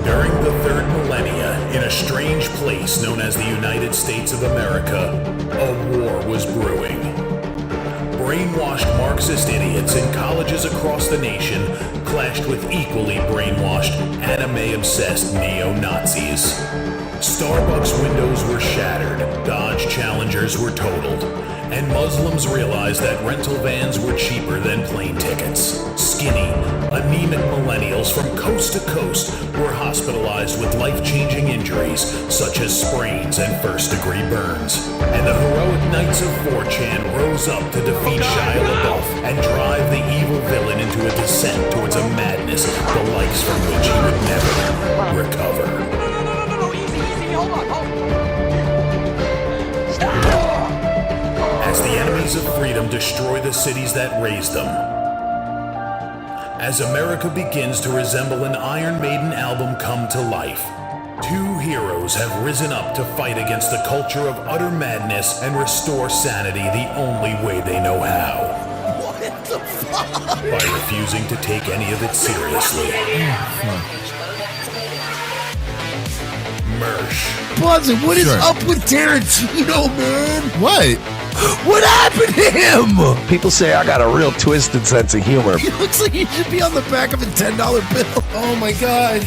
During the third millennia, in a strange place known as the United States of America, a war was brewing. Brainwashed Marxist idiots in colleges across the nation clashed with equally brainwashed, anime-obsessed neo-Nazis. Starbucks windows were shattered, Dodge Challengers were totaled, and Muslims realized that rental vans were cheaper than plane tickets. Skinny, anemic millennials from coast to coast were hospitalized with life-changing injuries such as sprains and first-degree burns. And the heroic knights of 4chan rose up to defeat Shia LaBeouf and drive the evil villain into a descent towards a madness the likes from which he would never recover. No, easy, hold on. As the enemies of freedom destroy the cities that raised them. As America begins to resemble an Iron Maiden album come to life, two heroes have risen up to fight against the culture of utter madness and restore sanity the only way they know how. What the fuck? By refusing to take any of it seriously. Mersh. Buzzin', what is up with Tarantino, man? What? What happened to him? People say I got a real twisted sense of humor. He looks like he should be on the back of a $10 bill. Oh my God.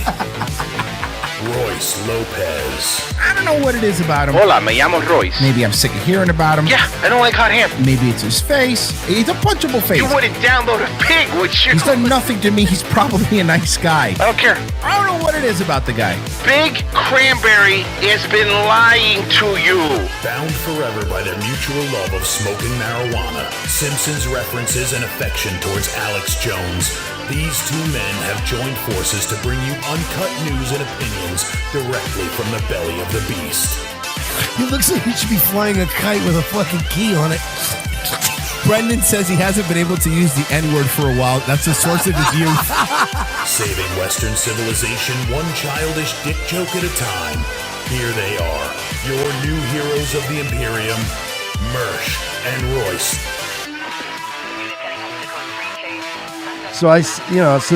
Royce Lopez. I don't know what it is about him. Hola, me llamo Royce. Maybe I'm sick of hearing about him. Yeah, I don't like hot ham. Maybe it's his face. He's a punchable face. You wouldn't download a pig, would you? He's done nothing to me. He's probably a nice guy. I don't care. I don't know what it is about the guy. Big Cranberry has been lying to you. Bound forever by their mutual love of smoking marijuana, Simpsons references and affection towards Alex Jones, these two men have joined forces to bring you uncut news and opinions directly from the belly of the beast. He looks like he should be flying a kite with a fucking key on it. Brendan says he hasn't been able to use the N-word for a while. That's the source of his youth. Saving Western civilization one childish dick joke at a time. Here they are, your new heroes of the Imperium, Mersh and Royce. So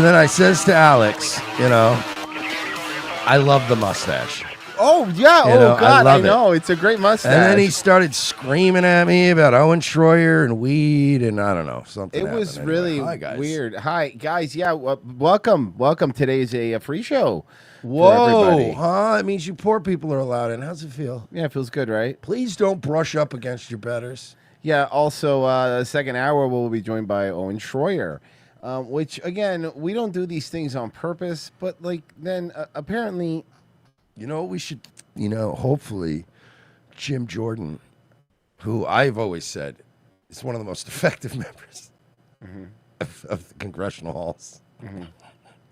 then I says to Alex, I love the mustache. Oh, yeah. You know, Oh, God. I love it. know. It's a great mustache. And then he started screaming at me about Owen Schroyer and weed and I don't know, something. It was happened. really Anyway, hi, guys. weird. Hi, guys. Yeah, welcome. Today's a free show. for Whoa, everybody. huh? It means you poor people are allowed in. How's it feel? Yeah, it feels good, right? Please don't brush up against your betters. Yeah, also, the second hour we'll be joined by Owen Schroyer, which, again, we don't do these things on purpose, but, then apparently... You know what we should, hopefully Jim Jordan, who I've always said is one of the most effective members of the congressional halls.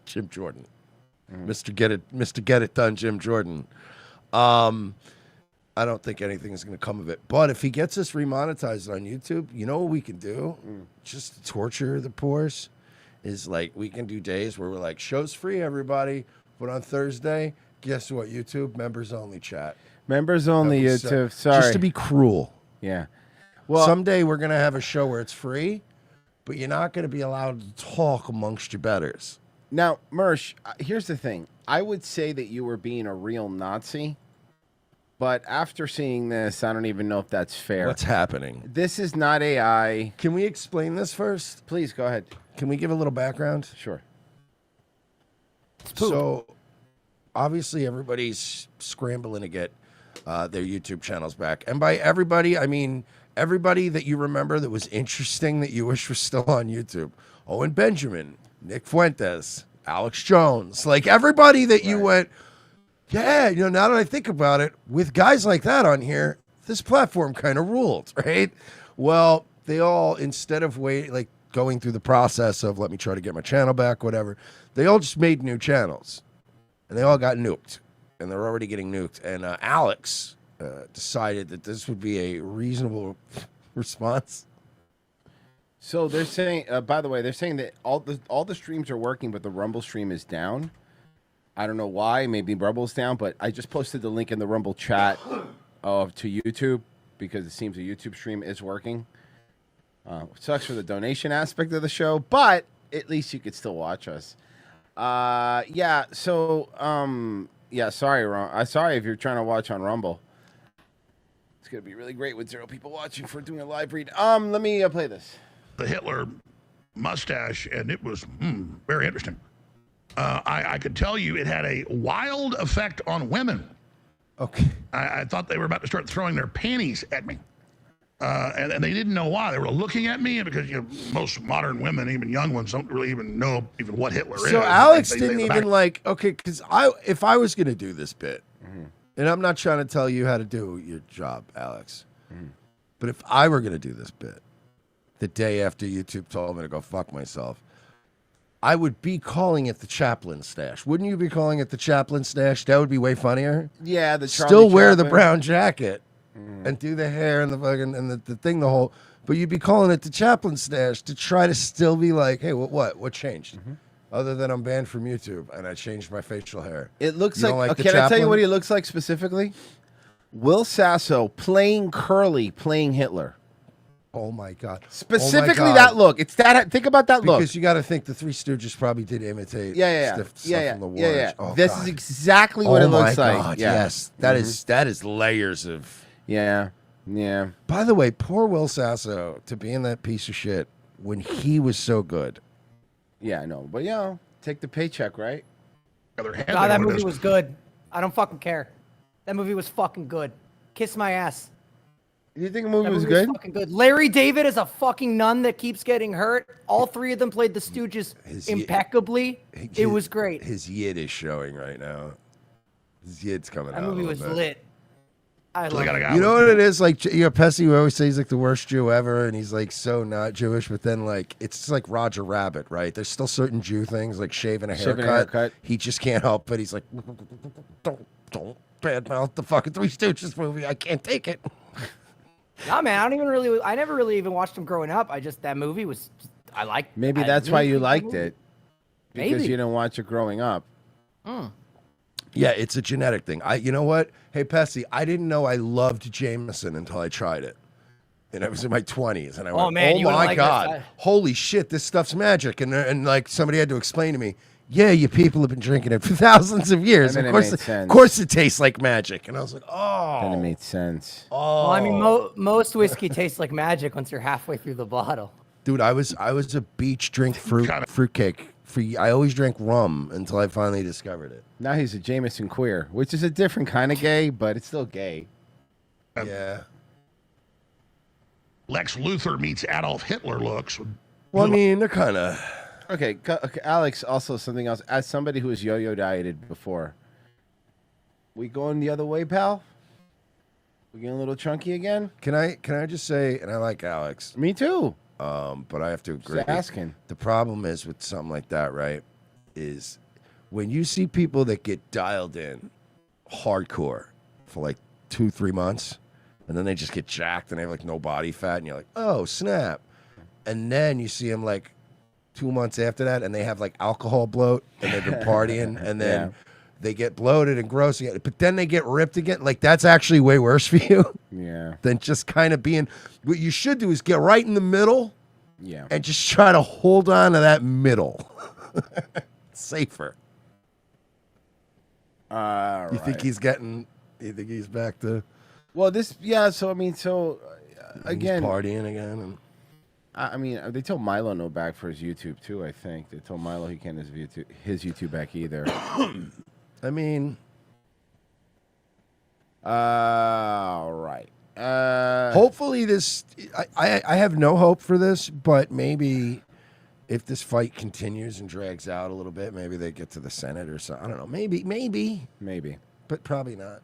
Jim Jordan. Mr. Get It Done, Jim Jordan. I don't think anything is going to come of it. But if he gets us remonetized on YouTube, you know what we can do? Just to torture the poors is we can do days where we're like, show's free, everybody. But on Thursday, guess what? YouTube members only chat. Members only YouTube. Sorry. Just to be cruel. Yeah. Well, Someday we're going to have a show where it's free, but you're not going to be allowed to talk amongst your betters. now, Mersh, here's the thing. I would say that you were being a real Nazi, but after seeing this, I don't even know if that's fair. What's happening? This is not AI. Can we explain this first? Please, go ahead. Can we give a little background? Sure. So, obviously, everybody's scrambling to get their YouTube channels back. And by everybody, I mean everybody that you remember that was interesting that you wish was still on YouTube. Owen Benjamin, Nick Fuentes, Alex Jones. Everybody that you went, yeah, now that I think about it, with guys like that on here, this platform kind of ruled, right? Well, they all, instead of going through the process of let me try to get my channel back, whatever, they all just made new channels. And they all got nuked. And they're already getting nuked. And Alex decided that this would be a reasonable response. So they're saying, by the way, they're saying that all the streams are working, but the Rumble stream is down. I don't know why. Maybe Rumble's down, but I just posted the link in the Rumble chat to YouTube because it seems the YouTube stream is working. Sucks for the donation aspect of the show, but at least you could still watch us. Yeah. So, yeah. Sorry, sorry if you're trying to watch on Rumble. It's gonna be really great with 0 people watching for doing a live read. Let me play this. The Hitler mustache, and it was very interesting. I could tell you it had a wild effect on women. Okay. I thought they were about to start throwing their panties at me. And they didn't know why. They were looking at me because most modern women, even young ones, don't really even know even what Hitler is. So Alex didn't even like, okay, because if I was going to do this bit, and I'm not trying to tell you how to do your job, Alex, but if I were going to do this bit the day after YouTube told me to go fuck myself, I would be calling it the Chaplin stash. Wouldn't you be calling it the Chaplin stash? That would be way funnier. Yeah, the Charlie Still wear the Chaplin. brown jacket and do the hair and the fucking and the thing, the whole. But you'd be calling it the Chaplin stash to try to still be like, hey, what changed? Other than I'm banned from YouTube and I changed my facial hair. It looks You don't like. the Can I tell you Chaplin? what he looks like specifically? Will Sasso playing Curly, playing Hitler. Oh my god! Specifically Oh my God. that look. It's that. Think about that look. Because you got to think the Three Stooges probably did imitate Yeah. stuff from the war. Yeah. Oh, This God. is exactly what Oh it looks my like. God, Yeah. yes, that is layers of. Yeah. By the way, poor Will Sasso to be in that piece of shit when he was so good. Yeah, I know. But take the paycheck, right? God, that movie was good. I don't fucking care. That movie was fucking good. Kiss my ass. You think the movie That was movie good? fucking good. Larry David is a fucking nun that keeps getting hurt. All 3 of them played the Stooges impeccably. It was great. His yid is showing right now. His yid's coming That out. movie a was little bit. lit. I love it. You know what it is? Like, Pesci always says he's like the worst Jew ever, and he's like so not Jewish, but then like it's like Roger Rabbit, right? There's still certain Jew things like shaving a haircut. He just can't help it. He's like, don't badmouth the fucking Three Stooges movie. I can't take it. Nah, man, I never really even watched them growing up. That movie was, I liked. Maybe I that's really why you liked that liked movie. it. Because Maybe. you didn't watch it growing up. Yeah, it's a genetic thing. You know what? Hey, Pesci, I didn't know I loved Jameson until I tried it. And I was in my 20s, and I went, man, oh you wouldn't my like God, this. holy shit, this stuff's magic. And like somebody had to explain to me, yeah, you people have been drinking it for thousands of years. And Of then it course, made sense. of course it tastes like magic. And I was like, oh. Then it made sense. Well, I mean, most whiskey tastes like magic once you're halfway through the bottle. Dude, I was a beach drink fruitcake. I always drank rum until I finally discovered it. Now he's a Jameson queer, which is a different kind of gay, but it's still gay. Yeah. Lex Luthor meets Adolf Hitler looks. Well, I mean, they're kind of. Okay, Alex, also something else. As somebody who was yo-yo dieted before, we going the other way, pal? We getting a little chunky again? Can I just say, and I like Alex. Me too. But I have to agree. Just asking. The problem is with something like that, right? Is when you see people that get dialed in hardcore for like 2-3 months, and then they just get jacked and they have like no body fat, and you're like, oh snap! And then you see them like 2 months after that, and they have like alcohol bloat, and they've been partying, and then they get bloated and gross again. But then they get ripped again. Like that's actually way worse for you. Yeah. Than just kind of being. What you should do is get right in the middle. Yeah. And just try to hold on to that middle. Safer. You think he's getting? You think he's back to? Well, So I mean, again, he's partying again. And I mean, they told Milo no back for his YouTube too. I think they told Milo he can't his YouTube back either. I mean, all right. Hopefully this. I have no hope for this, but maybe if this fight continues and drags out a little bit, maybe they get to the Senate or something. I don't know. Maybe, but probably not.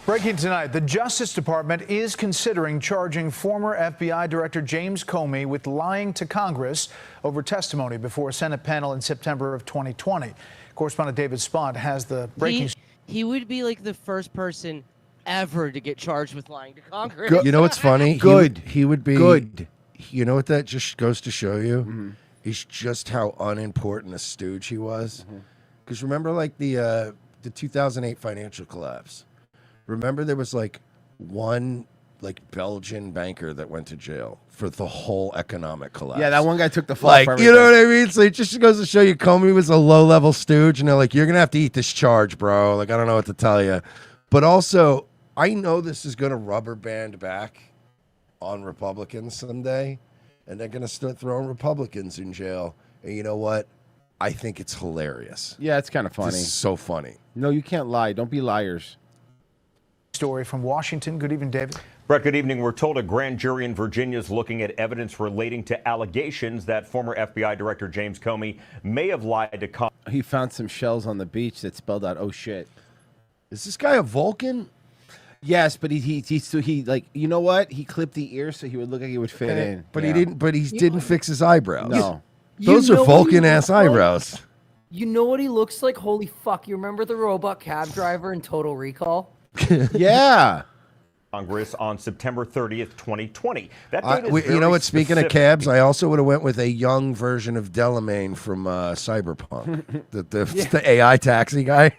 Breaking tonight, the Justice Department is considering charging former FBI Director James Comey with lying to Congress over testimony before a Senate panel in September of 2020. Correspondent David Spott has the breaking. He would be like the first person ever to get charged with lying to Congress. You know what's funny? Good. He would be Good. You know what that just goes to show you? Is just how unimportant a stooge he was. Because remember, like the 2008 financial collapse. Remember, there was like one Belgian banker that went to jail for the whole economic collapse. Yeah, that one guy took the fall Like, for you know everything. what I mean? So it just goes to show you Comey was a low-level stooge, and they're like, you're going to have to eat this charge, bro. Like, I don't know what to tell you. But also, I know this is going to rubber band back on Republicans someday, and they're going to start throwing Republicans in jail. And you know what? I think it's hilarious. Yeah, it's kind of funny. This is so funny. No, you can't lie. Don't be liars. Story from Washington. Good evening, David. Brett, good evening. We're told a grand jury in Virginia is looking at evidence relating to allegations that former FBI Director James Comey may have lied to Congress. He found some shells on the beach that spelled out, "Oh shit." Is this guy a Vulcan? Yes, but he like, you know what? He clipped the ears so he would look like he would fit in. But Yeah. he didn't. But he didn't fix his eyebrows. No. Those You are know what he Vulcan ass looks like? eyebrows. You know what he looks like? Holy fuck! You remember the robot cab driver in Total Recall? Yeah. Congress on September 30th, 2020. That date is You know very what? Speaking of specific. cabs, I also would have went with a young version of Delamain from Cyberpunk, the AI taxi guy.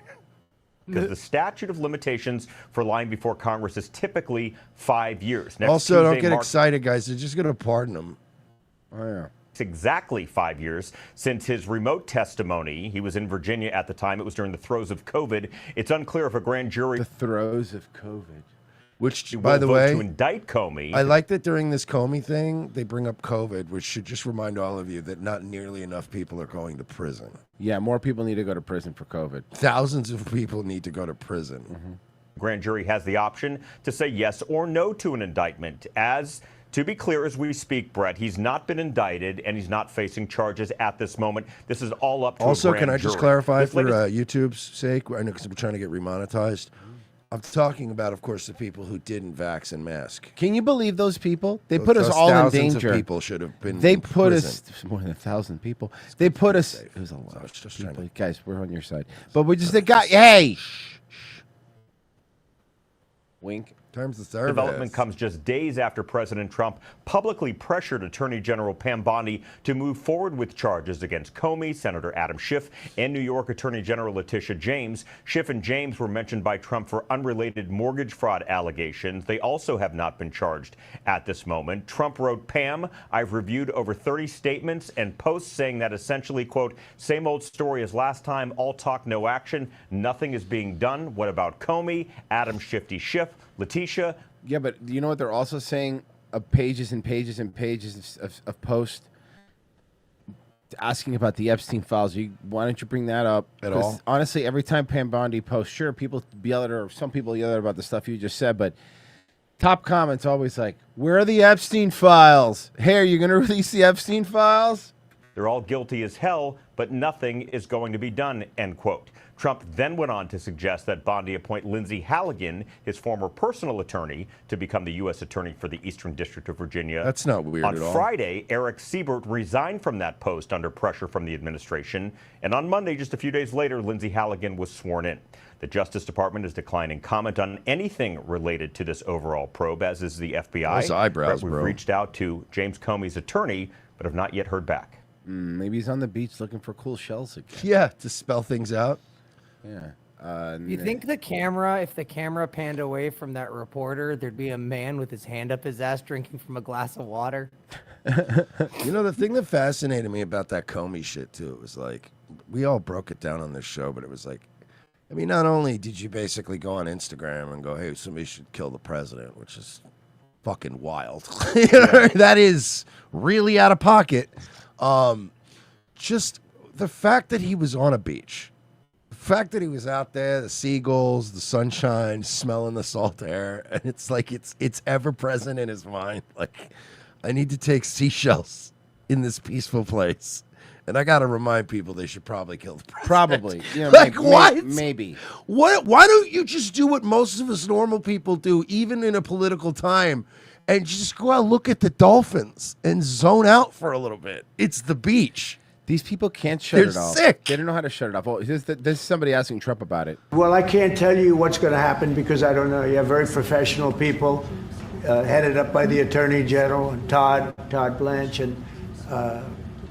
Because the statute of limitations for lying before Congress is typically 5 years. Next Also, don't Tuesday get marks excited, guys. They're just going to pardon him. Oh yeah. It's exactly 5 years since his remote testimony. He was in Virginia at the time. It was during the throes of COVID. It's unclear if a grand jury. The throes of COVID. Which, will by the vote way, to indict Comey. I like that during this Comey thing, they bring up COVID, which should just remind all of you that not nearly enough people are going to prison. Yeah, more people need to go to prison for COVID. Thousands of people need to go to prison. Grand jury has the option to say yes or no to an indictment. As to be clear, as we speak, Brett, he's not been indicted and he's not facing charges at this moment. This is all up to Also, a grand can I just jury. clarify This for latest- YouTube's sake? I know because I'm trying to get remonetized. I'm talking about, of course, the people who didn't vax and mask. Can you believe those people? They Those- put us those all in thousands danger. of people should have been They in put prison. us more than 1,000 people. They put us. It was a lot of people. Guys, we're on your side. But we just got. Hey. Wink. Terms of service. Development comes just days after President Trump publicly pressured Attorney General Pam Bondi to move forward with charges against Comey, Senator Adam Schiff, and New York Attorney General Letitia James. Schiff and James were mentioned by Trump for unrelated mortgage fraud allegations. They also have not been charged at this moment. Trump wrote, Pam, I've reviewed over 30 statements and posts saying that essentially, quote, same old story as last time, all talk, no action. Nothing is being done. What about Comey, Adam Shifty Schiff, Letitia? Yeah, but you know what they're also saying? Pages and pages and pages of posts asking about the Epstein files. Why don't you bring that up At 'Cause all? Honestly, every time Pam Bondi posts, sure, people yell at her, or some people yell at her about the stuff you just said, but top comments always like, where are the Epstein files? Hey, are you going to release the Epstein files? They're all guilty as hell, but nothing is going to be done, end quote. Trump then went on to suggest that Bondi appoint Lindsay Halligan, his former personal attorney, to become the U.S. Attorney for the Eastern District of Virginia. That's not weird on at all. Friday, Eric Siebert resigned from that post under pressure from the administration. And on Monday, just a few days later, Lindsay Halligan was sworn in. The Justice Department is declining comment on anything related to this overall probe, as is the FBI. Those eyebrows, We've bro. reached out to James Comey's attorney, but have not yet heard back. Maybe he's on the beach looking for cool shells again. Yeah, to spell things out. Yeah. You think the camera, if the camera panned away from that reporter, there'd be a man with his hand up his ass drinking from a glass of water? You know, the thing that fascinated me about that Comey shit, too, it was like, we all broke it down on this show, but it was like, I mean, not only did you basically go on Instagram and go, hey, somebody should kill the president, which is fucking wild. You know, that is really out of pocket. Just the fact that he was on a beach, the fact that he was out there, the seagulls, the sunshine, smelling the salt air, and it's like it's ever present in his mind. Like, I need to take seashells in this peaceful place. And I got to remind people they should probably kill the president. Probably. Yeah, Like, what? Maybe. What? Why don't you just do what most of us normal people do, even in a political time, and just go out and look at the dolphins and zone out for a little bit? It's the beach. These people can't shut They're it off. sick. They don't know how to shut it off. Oh, this is somebody asking Trump about it. Well, I can't tell you what's going to happen because I don't know. You have very professional people headed up by the Attorney General, and Todd Blanche, and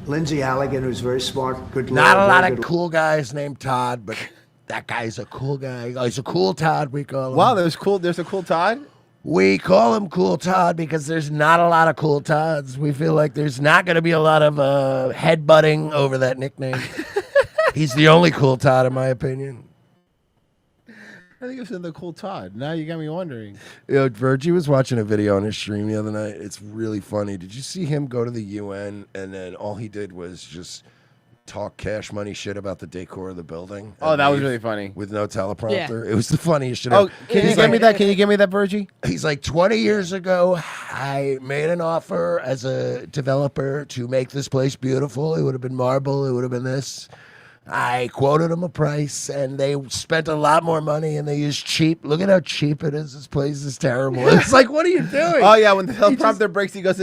Lindsay Halligan, who's very smart, good lawyer. Not a lot very of good- cool guys named Todd, but that guy's a cool guy. He's a cool Todd, we call him. Wow, there's a cool Todd. We call him Cool Todd because there's not a lot of Cool Todds. We feel like there's not going to be a lot of headbutting over that nickname. He's the only Cool Todd, in my opinion. I think it's another Cool Todd. Now you got me wondering. Virgie was watching a video on his stream the other night. It's really funny. Did you see him go to the UN and then all he did was just talk Cash Money shit about the decor of the building? Oh, that was really funny. With no teleprompter. Yeah. It was the funniest shit Oh, ever. can you give me that? Can you give me that, Virgie? He's like, 20 years ago, I made an offer as a developer to make this place beautiful. It would have been marble. It would have been this. I quoted them a price, and they spent a lot more money, and they used cheap. Look at how cheap it is. This place is terrible. It's like, what are you doing? Oh yeah, when the teleprompter breaks, he goes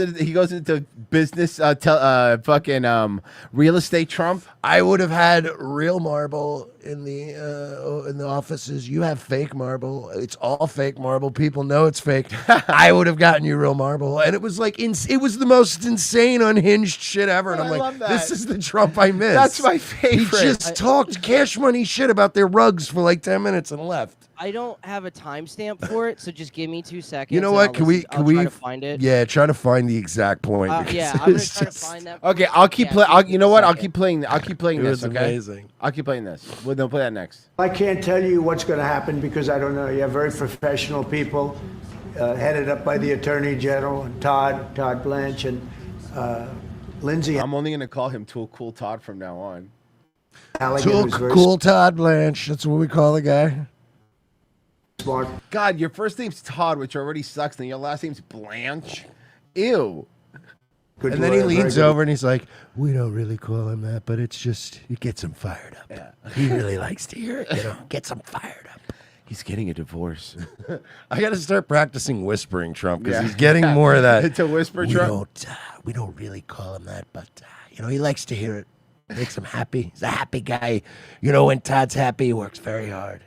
into business, fucking real estate Trump. I would have had real marble in the offices. You have fake marble. It's all fake marble. People know it's fake. I would have gotten you real marble, and it was like it was the most insane, unhinged shit ever. And I'm like, love that. this is the Trump I miss. That's my favorite. He just talked Cash Money shit about their rugs for like 10 minutes and left. I don't have a timestamp for it, so just give me 2 seconds. You know and what? I'll Can we try to find it? Yeah, try to find the exact point. because Yeah, I'm gonna it's try to just- find that. Okay, I'll keep playing. You know what? I'll keep playing. I'll keep playing It this. was Okay, amazing. I'll keep playing this. Well, they'll play that next. I can't tell you what's going to happen because I don't know. You have very professional people headed up by the Attorney General and Todd Blanche and Lindsay. I'm only going to call him Tool Cool Todd from now on. Halligan, Tool who's very Cool Todd Blanche. That's what we call the guy. smart. God, your first name's Todd, which already sucks, and your last name's Blanche. Ew. Good And then he lawyer, very leans good. over and he's like, we don't really call him that, but it's just, it gets him fired up. Yeah. He really likes to hear it, gets him fired up. He's getting a divorce. I got to start practicing whispering Trump because Yeah. he's getting more of that. To whisper we Trump? we don't really call him that, but, he likes to hear it. Makes him happy. He's a happy guy. When Todd's happy, he works very hard.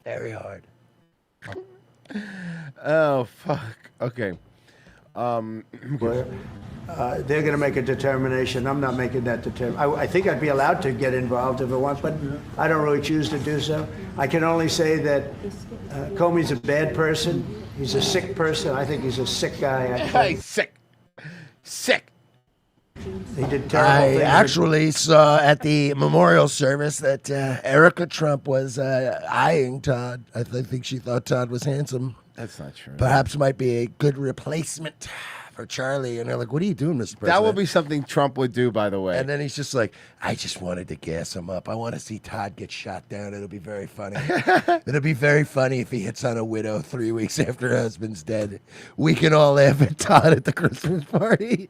Very hard. Oh, fuck. Okay. They're going to make a determination. I'm not making that determination. I think I'd be allowed to get involved if I want, but I don't really choose to do so. I can only say that Comey's a bad person. He's a sick person. I think he's a sick guy. Hey, sick. Sick. He did terrible I things. actually saw at the memorial service that Erica Trump was eyeing Todd. I think she thought Todd was handsome. That's not true. Perhaps might be a good replacement for Charlie. And they're like, what are you doing, Mr. President? That would be something Trump would do, by the way. And then he's just like, I just wanted to gas him up. I want to see Todd get shot down. It'll be very funny. It'll be very funny if he hits on a widow 3 weeks after her husband's dead. We can all laugh at Todd at the Christmas party.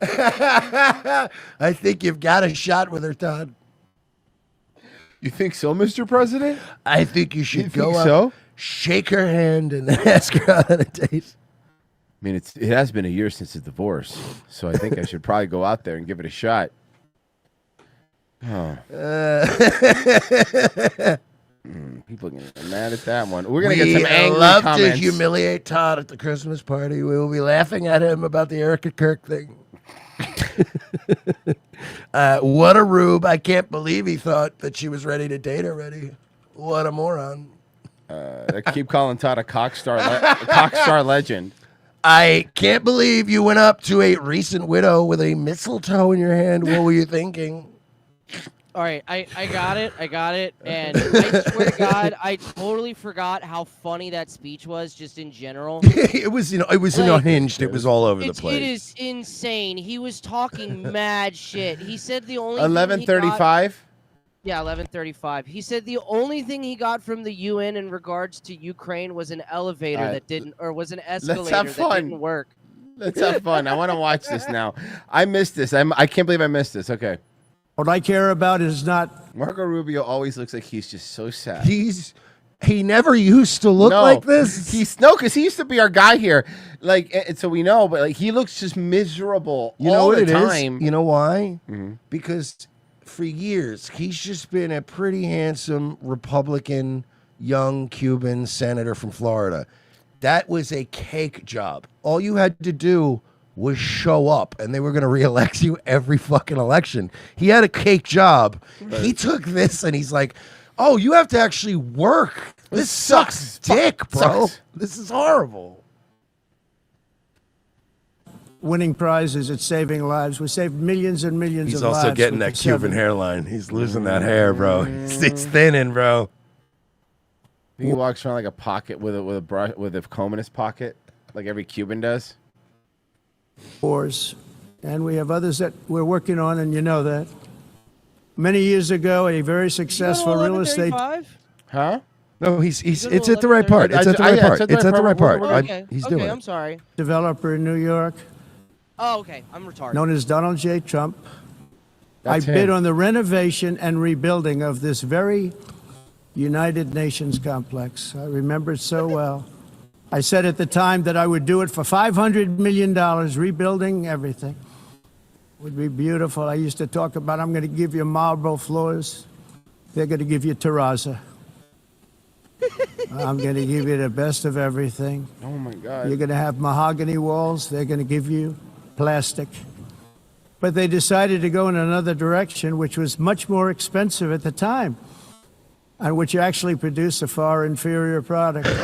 I think you've got a shot with her, Todd. You think so, Mr. President? I think you should You go think up, so? shake her hand, and then ask her out on a date. I mean, it has been a year since the divorce, so I think I should probably go out there and give it a shot. Oh. People are going to get mad at that one. We're going to get some angry love comments. to humiliate Todd at the Christmas party. We will be laughing at him about the Erica Kirk thing. What a rube. I can't believe he thought that she was ready to date already. What a moron. I keep calling Todd a cockstar legend. I can't believe you went up to a recent widow with a mistletoe in your hand. What were you thinking? All right, I got it, and I swear to God, I totally forgot how funny that speech was, just in general. It was, it was unhinged. It was all over the place. It is insane. He was talking mad shit. He said the only thing he got- 11:35. Yeah, 11:35. He said the only thing he got from the UN in regards to Ukraine was an elevator that didn't, or was an escalator have that fun. didn't work. Let's have fun. I want to watch this now. I missed this. I can't believe I missed this. Okay. What I care about is not. Marco Rubio always looks like he's just so sad. He never used to look like this. Because he used to be our guy here. Like, and so we know, but like he looks just miserable You know all what the it is? time. You know why? Mm-hmm. Because for years he's just been a pretty handsome Republican young Cuban senator from Florida. That was a cake job. All you had to do was show up, and they were going to reelect you every fucking election. He had a cake job. He took this, and he's like, Oh, you have to actually work. This sucks dick, bro. This is horrible. Winning prizes at saving lives. We saved millions and millions He's of lives. also getting with that the Cuban 7. hairline. He's losing that hair, bro. It's thinning, bro. He walks around like a pocket with a comb in his pocket, like every Cuban does. Wars. And we have others that we're working on, and you know that. Many years ago, a very successful real estate. Huh? No, it's at the right part. It's at the right part. It's at the right part. He's doing it. I'm sorry. Developer in New York, Oh, okay. I'm retarded. known as Donald J. Trump. That's I bid him. on the renovation and rebuilding of this very United Nations complex. I remember it so well. I said at the time that I would do it for $500 million, rebuilding everything. It would be beautiful. I used to talk about, I'm going to give you marble floors. They're going to give you terrazzo. I'm going to give you the best of everything. Oh my God. You're going to have mahogany walls. They're going to give you plastic. But they decided to go in another direction, which was much more expensive at the time, and which actually produced a far inferior product. And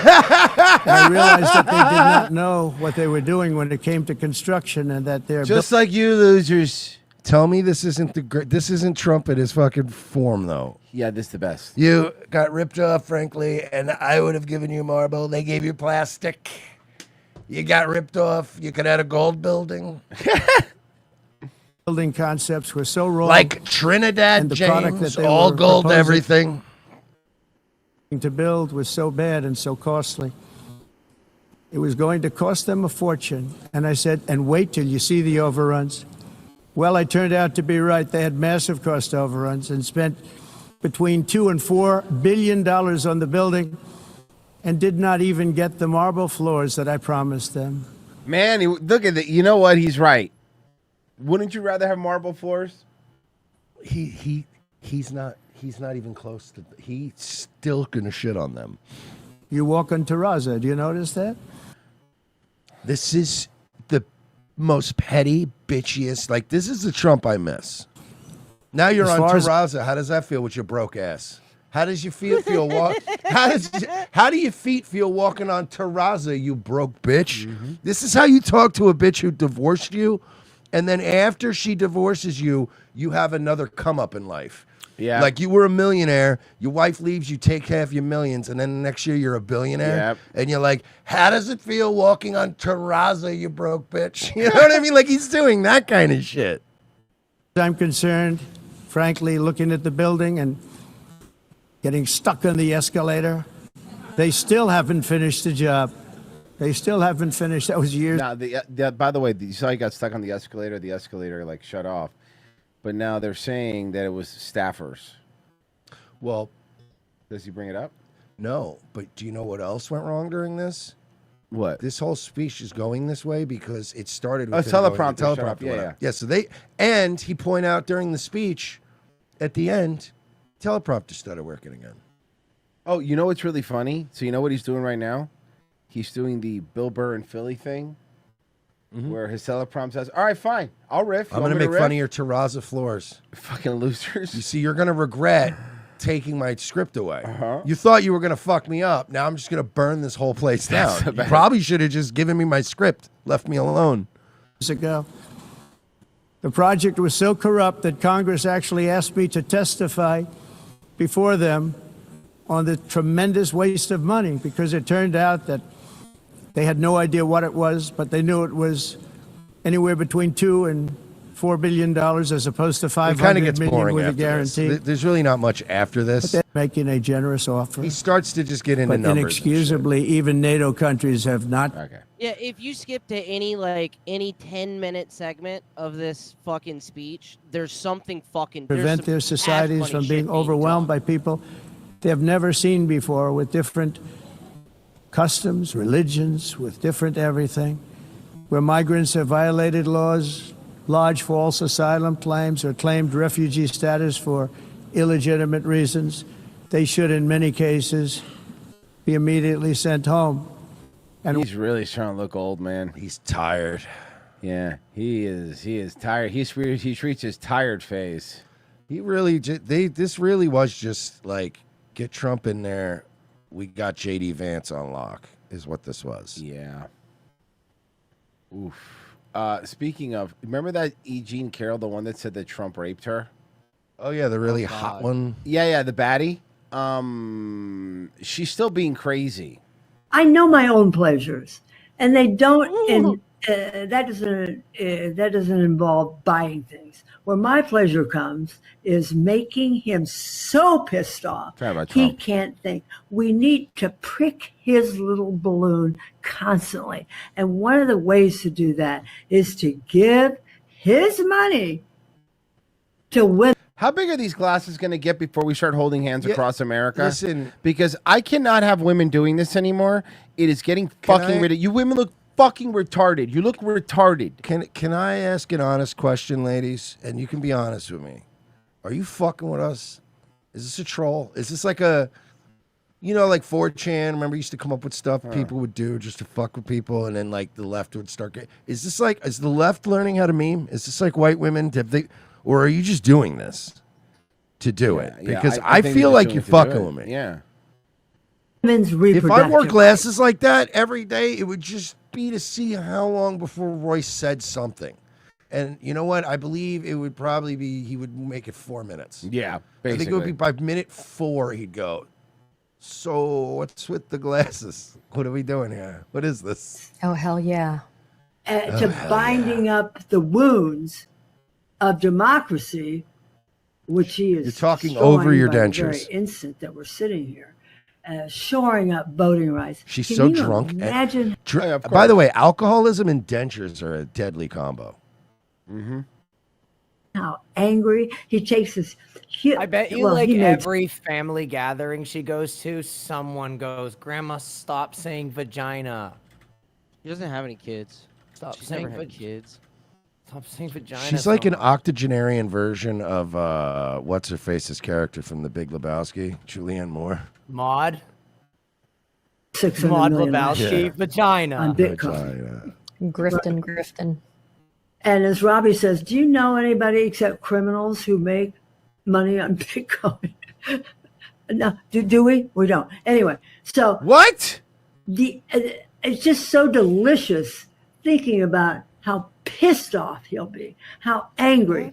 I realized that they did not know what they were doing when it came to construction, and that they're Just like you losers. Tell me this isn't Trump in his fucking form, though. Yeah, this is the best. You got ripped off, frankly, and I would have given you marble. They gave you plastic. You got ripped off. You could have a gold building. building concepts were so wrong. Like Trinidad and the product James, that they all were gold proposing everything. to build was so bad and so costly. It was going to cost them a fortune. And I said, and wait till you see the overruns. Well, I turned out to be right. They had massive cost overruns and spent between $2 and $4 billion on the building and did not even get the marble floors that I promised them. Man, look at it. You know what? He's right. Wouldn't you rather have marble floors? He's not even close to. He's still gonna shit on them. You walk on terrazzo. Do you notice that? This is the most petty, bitchiest. Like, this is the Trump I miss. Now you're As on far as- terrazzo. How does that feel with your broke ass? How does your feet feel how do your feet feel walking on terrazzo, you broke bitch? This is how you talk to a bitch who divorced you, and then after she divorces you, you have another come up in life. Yeah. Like, you were a millionaire, your wife leaves, you take half your millions, and then next year you're a billionaire. Yep. And you're like, how does it feel walking on terrazzo, you broke bitch? You know what I mean? Like, he's doing that kind of shit. I'm concerned, frankly, looking at the building and getting stuck on the escalator. They still haven't finished the job. They still haven't finished. That was years. Now, by the way, you saw he got stuck on the escalator. The escalator like shut off, but now they're saying that it was staffers. Well, does he bring it up? No, but do you know what else went wrong during this? What? This whole speech is going this way because it started Oh, with him going- teleprompter, the shut up. teleprompter Yeah, went up. Yeah, so he pointed out during the speech at the end, teleprompter started working again. Oh, you know what's really funny? So you know what he's doing right now? He's doing the Bill Burr and Philly thing, where his teleprompter says, "All right, fine, I'll riff." I'm going to make fun of your terrazzo floors. Fucking losers. You see, you're going to regret taking my script away. Uh-huh. You thought you were going to fuck me up. Now I'm just going to burn this whole place down. That's You bad. probably should have just given me my script, left me alone. Years ago. The project was so corrupt that Congress actually asked me to testify before them on the tremendous waste of money, because it turned out that they had no idea what it was, but they knew it was anywhere between $2 and $4 billion as opposed to It kind of $500 gets million boring with a after this. guarantee. There's really not much after But this. they're making a generous offer. He starts to just get into But numbers. inexcusably, even NATO countries have not. Yeah, if you skip to any 10-minute segment of this fucking speech, there's something fucking Prevent their societies from being overwhelmed by people they have never seen before, with different customs, religions, with different everything, where migrants have violated laws, lodged false asylum claims, or claimed refugee status for illegitimate reasons. They should, in many cases, be immediately sent home. And He's really starting to look old, man. He's tired. Yeah, he is. He is tired. He reached his tired phase. He really, this really was just like get Trump in there. We got JD Vance on lock, is what this was. Yeah. Oof. Speaking of, remember that E. Jean Carroll, the one that said that Trump raped her? Oh yeah, the really hot one. Yeah, the baddie. She's still being crazy. I know my own pleasures, and they don't. That doesn't involve buying things. Where my pleasure comes is making him so pissed off Sorry about he Trump. can't think. We need to prick his little balloon constantly, and one of the ways to do that is to give his money to women. How big are these glasses going to get before we start holding hands across America? listen. Because I cannot have women doing this anymore. It is getting fucking rid of you. Women look fucking retarded. You look retarded. Can I ask an honest question, ladies? And you can be honest with me. Are you fucking with us? Is this a troll? Is this like a, like 4chan? Remember, used to come up with stuff people would do just to fuck with people, and then like the left would start. Is this like, is the left learning how to meme? Is this like white women? Or are you just doing this to do it? Because I think feel they're like doing you're it to do fucking it. with me. Yeah. Women's If reproductive. I wore glasses like that every day, it would just be to see how long before Royce said something. And you know what? I believe it would probably be, he would make it 4 minutes. Yeah, I think it would be basically. by minute 4 he'd go, so what's with the glasses? What are we doing here? What is this? Oh, hell yeah. To binding up the wounds of democracy, which he is. You're talking showing over your by the dentures. very instant that we're sitting here, shoring up voting rights. She's Can so you drunk. Imagine. By the way, alcoholism and dentures are a deadly combo. Mm-hmm. How angry he takes his. I bet you, every family gathering she goes to, someone goes, "Grandma, stop saying vagina." He doesn't have any kids. Stop She's saying never had kids. Stop saying vagina. She's like an octogenarian version of what's her face's character from The Big Lebowski, Julianne Moore. Maud. 600 Maud million Lebowski, Yeah. vagina. on Bitcoin. Grifton. And as Robbie says, do you know anybody except criminals who make money on Bitcoin? No, do we? We don't. Anyway, so what? It's just so delicious thinking about how pissed off he'll be, how angry.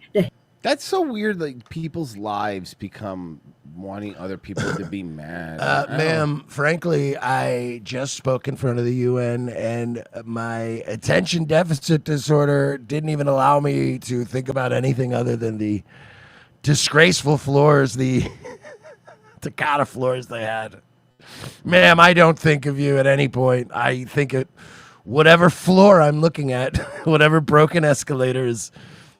That's so weird. Like people's lives become wanting other people to be mad. Ma'am, frankly, I just spoke in front of the UN, and my attention deficit disorder didn't even allow me to think about anything other than the disgraceful floors, the Takata floors they had. Ma'am, I don't think of you at any point. I think at whatever floor I'm looking at, whatever broken escalator is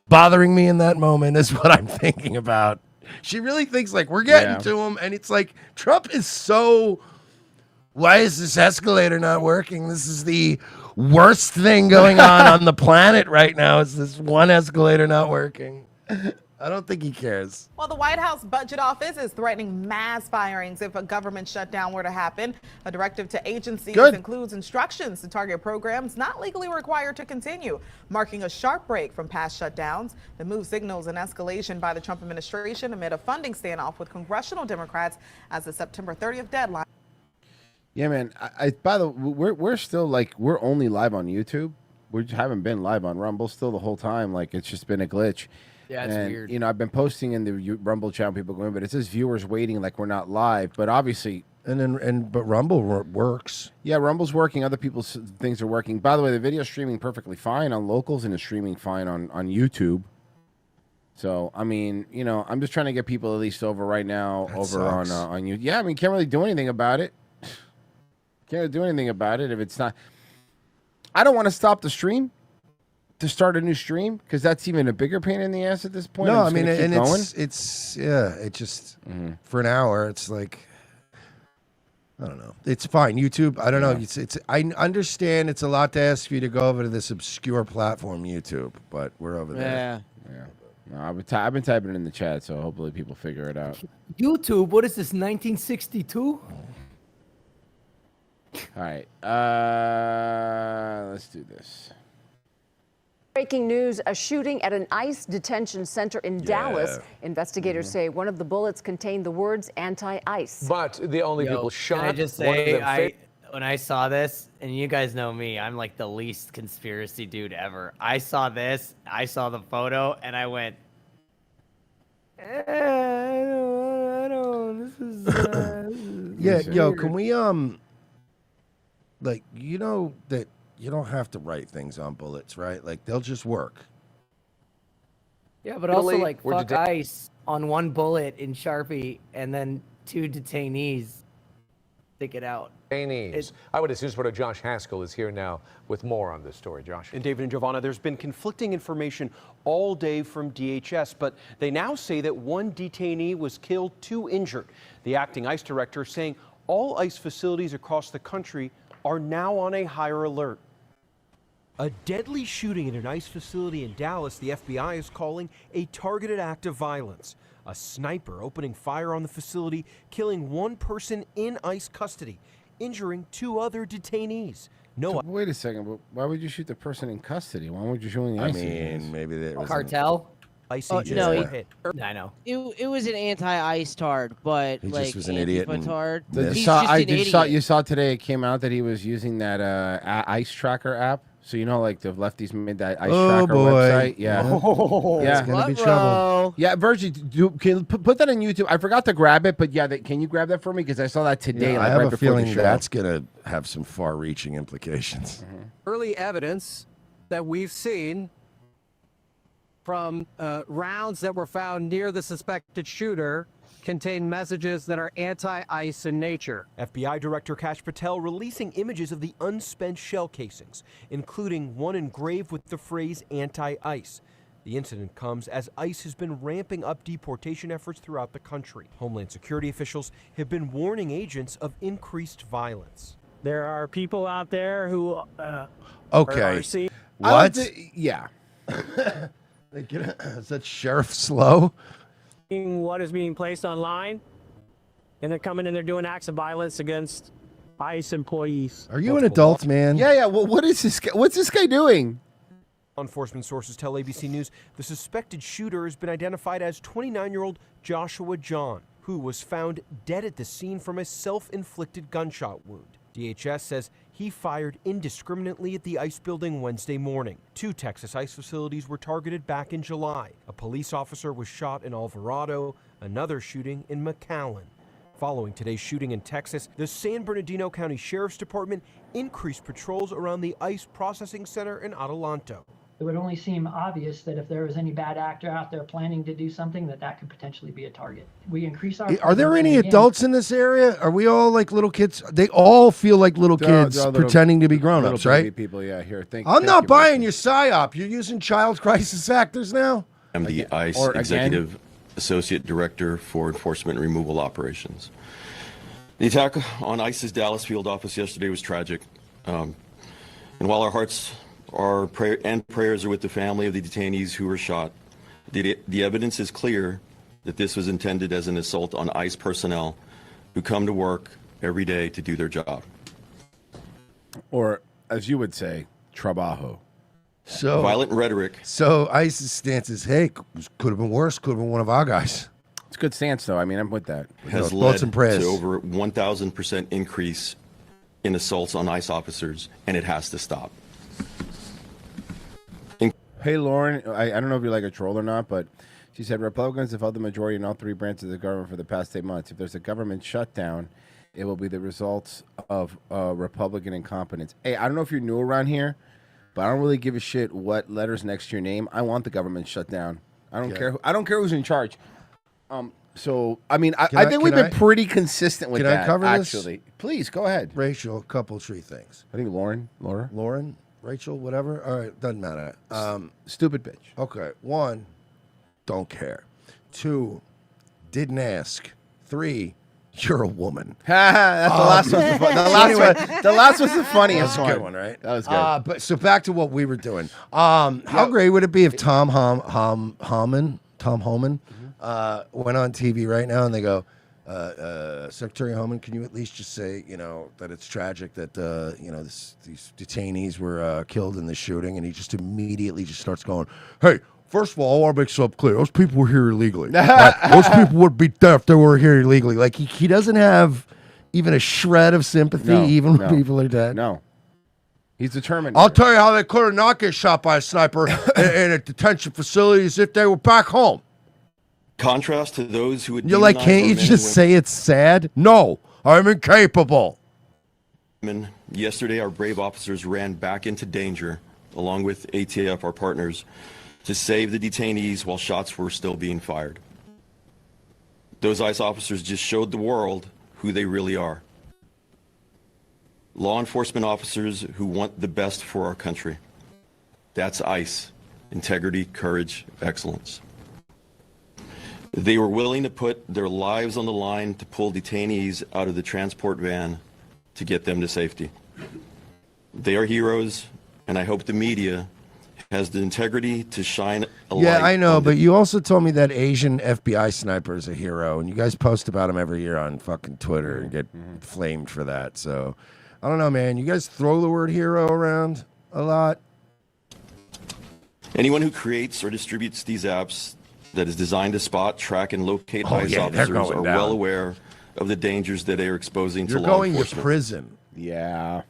bothering me in that moment is what I'm thinking about. She really thinks like we're getting to him, and it's like Trump is so. Why is this escalator not working? This is the worst thing going on the planet right now. Is this one escalator not working? I don't think he cares. Well, the White House Budget Office is threatening mass firings if a government shutdown were to happen. A directive to agencies includes instructions to target programs not legally required to continue, marking a sharp break from past shutdowns. The move signals an escalation by the Trump administration amid a funding standoff with congressional Democrats as the September 30th deadline. Yeah, man. By the way, we're still we're only live on YouTube. We haven't been live on Rumble still the whole time. Like it's just been a glitch. Yeah, it's weird. You know, I've been posting in the Rumble channel, people going, but it says viewers waiting, like we're not live. But obviously, but Rumble works. Yeah, Rumble's working. Other people's things are working. By the way, the video's streaming perfectly fine on Locals and is streaming fine on YouTube. So I mean, you know, I'm just trying to get people at least over right now on YouTube. Yeah, I mean, can't really do anything about it. Can't really do anything about it if it's not. I don't want to stop the stream to start a new stream because that's even a bigger pain in the ass at this point. No, I'm I mean, just gonna and keep going. it's it just for an hour, it's like I don't know. It's fine. YouTube, I don't know. It's I understand it's a lot to ask you to go over to this obscure platform, YouTube, but we're over there. Yeah. No, I've been typing it in the chat, so hopefully people figure it out. YouTube, what is this, 1962? All right. Let's do this. Breaking news, a shooting at an ICE detention center in Dallas. Investigators say one of the bullets contained the words anti-ICE. But the only people shot, Can I just one of say, them when I saw this, and you guys know me, I'm like the least conspiracy dude ever. I saw this, I saw the photo, and I went, I don't, this is, Yeah, yo, can we like, you know that you don't have to write things on bullets, right? Like they'll just work. Yeah, but also Italy, like we're fuck ICE on one bullet in Sharpie, and then 2 detainees stick it out. detainees. Eyewitness News reporter Josh Haskell is here now with more on this story. Josh. And David and Giovanna, there's been conflicting information all day from DHS, but they now say that 1 detainee was killed, 2 injured. The acting ICE director saying all ICE facilities across the country are now on a higher alert. A deadly shooting at an ICE facility in Dallas, the FBI is calling a targeted act of violence. A sniper opening fire on the facility, killing 1 person in ICE custody, injuring 2 other detainees. No. Wait a second, but why would you shoot the person in custody? Why would you shoot in the I ICE? mean, maybe there was Cartel? ICE Oh, agents no, were he- hit. I know. It was an anti-ice tard, but He just like was an idiot and Antifa-tard. missed. He's just an idiot. You saw today it came out that he was using that ICE Tracker app. So you know, like the lefties made that ICE Tracker boy. website. Yeah, It's gonna be trouble. Yeah, Virgie, can you put that on YouTube? I forgot to grab it, but yeah, can you grab that for me? Because I saw that today. Yeah, like, I have right a before the feeling show. that's gonna have some far-reaching implications. Early evidence that we've seen from rounds that were found near the suspected shooter contain messages that are anti-ICE in nature. FBI Director Kash Patel releasing images of the unspent shell casings, including one engraved with the phrase anti-ICE. The incident comes as ICE has been ramping up deportation efforts throughout the country. Homeland Security officials have been warning agents of increased violence. There are people out there who Okay. are seeing What? Yeah. Is that Sheriff Slow? what is being placed online, and they're coming and they're doing acts of violence against ICE employees. Are you an adult, man? Yeah. Well, what is this guy? What's this guy doing? Law enforcement sources tell ABC News the suspected shooter has been identified as 29-year-old Joshua John, who was found dead at the scene from a self-inflicted gunshot wound. DHS says he fired indiscriminately at the ICE building Wednesday morning. 2 Texas ICE facilities were targeted back in July. A police officer was shot in Alvarado, another shooting in McAllen. Following today's shooting in Texas, the San Bernardino County Sheriff's Department increased patrols around the ICE processing center in Adelanto. It would only seem obvious that if there was any bad actor out there planning to do something, that could potentially be a target. We increase our. Are there any again. adults in this area? Are we all like little kids? They all feel like little kids They're little- pretending to be grown-ups, little baby right? People, yeah. Here, I'm not buying your psyop. You're using child crisis actors now? I'm the ICE or again? Executive Associate Director for Enforcement and Removal Operations. The attack on ICE's Dallas field office yesterday was tragic. And while our hearts and prayers are with the family of the detainees who were shot, the evidence is clear that this was intended as an assault on ICE personnel who come to work every day to do their job. Or, as you would say, trabajo. So Violent rhetoric. So ICE's stance is, hey, could have been worse. Could have been one of our guys. It's a good stance, though. I mean, I'm with that. Has led to over 1,000% increase in assaults on ICE officers, and it has to stop. Hey, Lauren, I don't know if you're like a troll or not, but she said Republicans have held the majority in all 3 branches of the government for the past 8 months. If there's a government shutdown, it will be the results of Republican incompetence. Hey, I don't know if you're new around here, but I don't really give a shit what letters next to your name. I want the government shut down. I don't care. I don't care who's in charge. So I mean, I think we've been pretty consistent with Can that. I cover this? Actually, please go ahead. Rachel, a couple 3 things. I think Lauren, Rachel, whatever. All right, doesn't matter. Stupid bitch. Okay. 1, don't care. 2, didn't ask. 3, you're a woman. That's the last one. The last one's the funniest That was a good one. one, right? That was good. But so back to what we were doing. How great would it be if Tom Homan went on TV right now and they go, Secretary Homan, can you at least just say, that it's tragic that, these detainees were killed in the shooting, and he just immediately just starts going, hey, first of all, I want to make something clear. Those people were here illegally. Those people would be dead if they were here illegally. Like, he doesn't have even a shred of sympathy, when people are dead. No. He's determined. I'll tell you how they could have not get shot by a sniper in a detention facility as if they were back home. Contrast to those who would You're like, demonize can't our you men and just say it's sad? No, I'm incapable. women. Yesterday, our brave officers ran back into danger, along with ATF, our partners, to save the detainees while shots were still being fired. Those ICE officers just showed the world who they really are. Law enforcement officers who want the best for our country. That's ICE. Integrity, courage, excellence. They were willing to put their lives on the line to pull detainees out of the transport van to get them to safety. They are heroes, and I hope the media has the integrity to shine a light. Yeah, I know, on but you also told me that Asian FBI sniper is a hero, and you guys post about him every year on fucking Twitter and get flamed for that. So, I don't know, man. You guys throw the word hero around a lot. Anyone who creates or distributes these apps that is designed to spot, track, and locate Oh, ICE yeah, they're officers going are down. well aware of the dangers that they are exposing You're to law going to enforcement. prison. Yeah.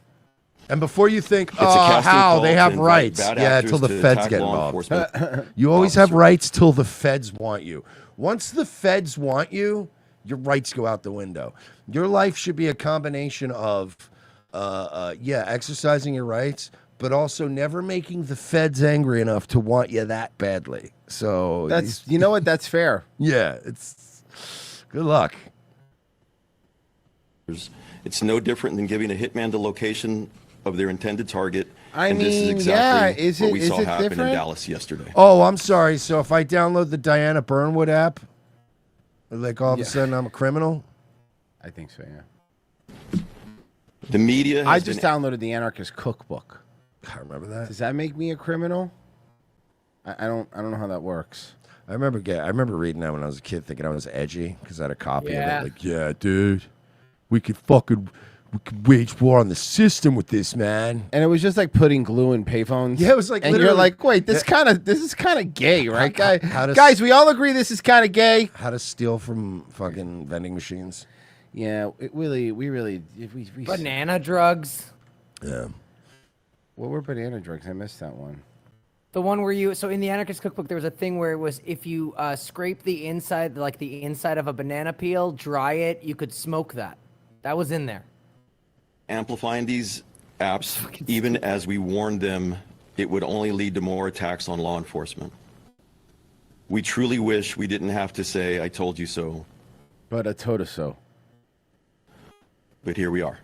And before you think, It's a casting how call they to have invite rights. bad Yeah, actors till the to feds attack get law involved. enforcement. You always have rights till the feds want you. Once the feds want you, your rights go out the window. Your life should be a combination of, exercising your rights, but also never making the feds angry enough to want you that badly. So You know what? That's fair. Yeah, it's good luck. It's no different than giving a hitman the location of their intended target. I and this is mean, exactly yeah, is what it- we is saw it happen in different? Dallas yesterday. Oh, I'm sorry. So if I download the Diana Burnwood app, like all of a sudden I'm a criminal? I think so, yeah. The media has I just been- downloaded the Anarchist Cookbook. I remember that. Does that make me a criminal? I don't know how that works. I remember reading that when I was a kid, thinking I was edgy because I had a copy Yeah. of it. Like, yeah, dude, we could wage war on the system with this, man. And it was just like putting glue in payphones. Yeah, it was like and you're literally- like, wait, this is kind of gay, right, guy? how does- Guys, we all agree this is kind of gay. How to steal from fucking vending machines? Yeah, we Banana drugs. Yeah. What were banana drugs? I missed that one. The one where so in the Anarchist Cookbook, there was a thing where it was if you scrape the inside, like the inside of a banana peel, dry it, you could smoke that. That was in there. amplifying these apps, even as we warned them it would only lead to more attacks on law enforcement. We truly wish we didn't have to say, I told you so. But I told us so. But here we are.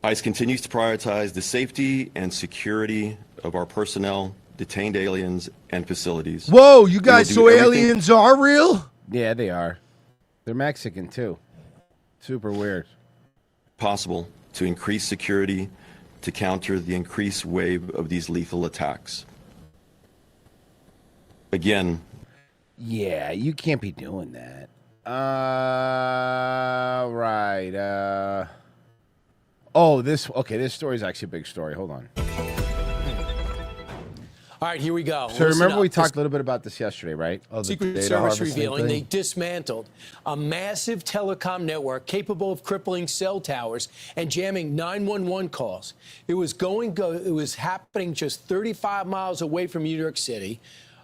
ICE continues to prioritize the safety and security of our personnel, detained aliens, and facilities. Whoa, you We guys, will so do everything aliens are real? Yeah, they are. They're Mexican too. Super weird. Possible to increase security to counter the increased wave of these lethal attacks. Again, Yeah, you can't be doing that. Right. This story is actually a big story. Hold on. All right, here we go. So Listen remember we up. talked a little bit about this yesterday, right? Secret Service revealing they dismantled a massive telecom network capable of crippling cell towers and jamming 911 calls. It was happening just 35 miles away from New York City,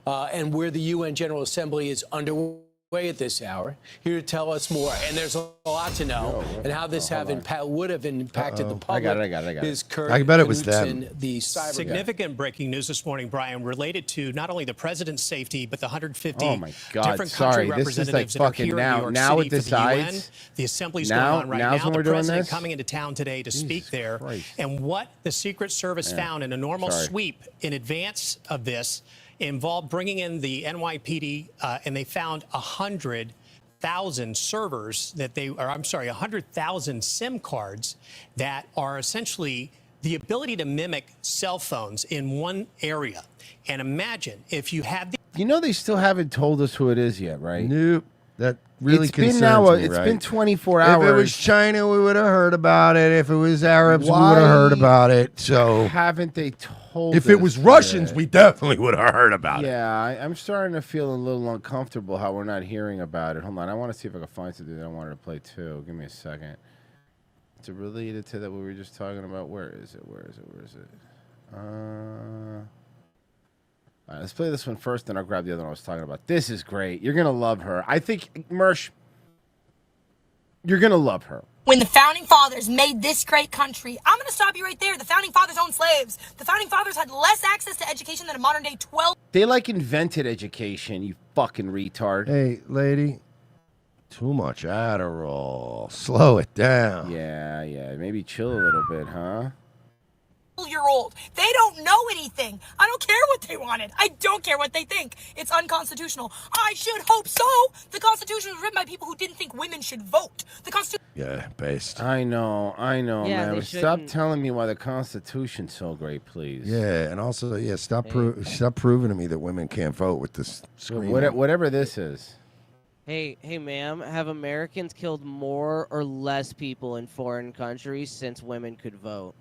and where the UN General Assembly is underway at this hour. Here to tell us more, and there's a lot to know, and how this would have impacted the public. I got it. Is Kurt I bet it was Knudsen, them. the cyber guy. Significant breaking news this morning, Brian, related to not only the president's safety, but the 150 Oh my God, different sorry, country this is like representatives that are fucking here now- in New York now City it for the UN. decides. The assembly's Now- going on right now's now. when The we're doing president this? coming into town today to speak there. Christ. And what the Secret Service Yeah. found in a normal Sorry. sweep in advance of this involved bringing in the NYPD, and they found 100,000 servers 100,000 SIM cards that are essentially the ability to mimic cell phones in one area. And imagine if you had You know they still haven't told us who it is yet, right? Nope. That really It's been concerns now. me, It's right? been 24 If hours. it was China, we would have heard about it. If it was Arabs, we would Why have heard about it. So haven't they told? if it us was Russians, yet? we definitely would have heard about it. Yeah, I'm starting to feel a little uncomfortable how we're not hearing about it. Hold on, I want to see if I can find something that I wanted to play too. Give me a second. It's related to that we were just talking about. Where is it? Where is it? Where is it? All right, let's play this one first, then I'll grab the other one I was talking about. This is great. You're gonna love her. I think, Mersh, you're gonna love her. When the founding fathers made this great country, I'm going to stop you right there. The founding fathers owned slaves. The founding fathers had less access to education than a modern day 12. They like invented education, you fucking retard. Hey, lady, too much Adderall. Slow it down. Yeah. Maybe chill a little bit, huh? Year old. They don't know anything. I don't care what they wanted. I don't care what they think. It's unconstitutional. I should hope so. The Constitution was written by people who didn't think women should vote. The Constitution. Yeah, based. I know, Yeah, man. they But stop shouldn't. telling me why the Constitution's so great, please. Yeah, and also, stop proving to me that women can't vote with this screen. Whatever this is. Hey, ma'am, have Americans killed more or less people in foreign countries since women could vote?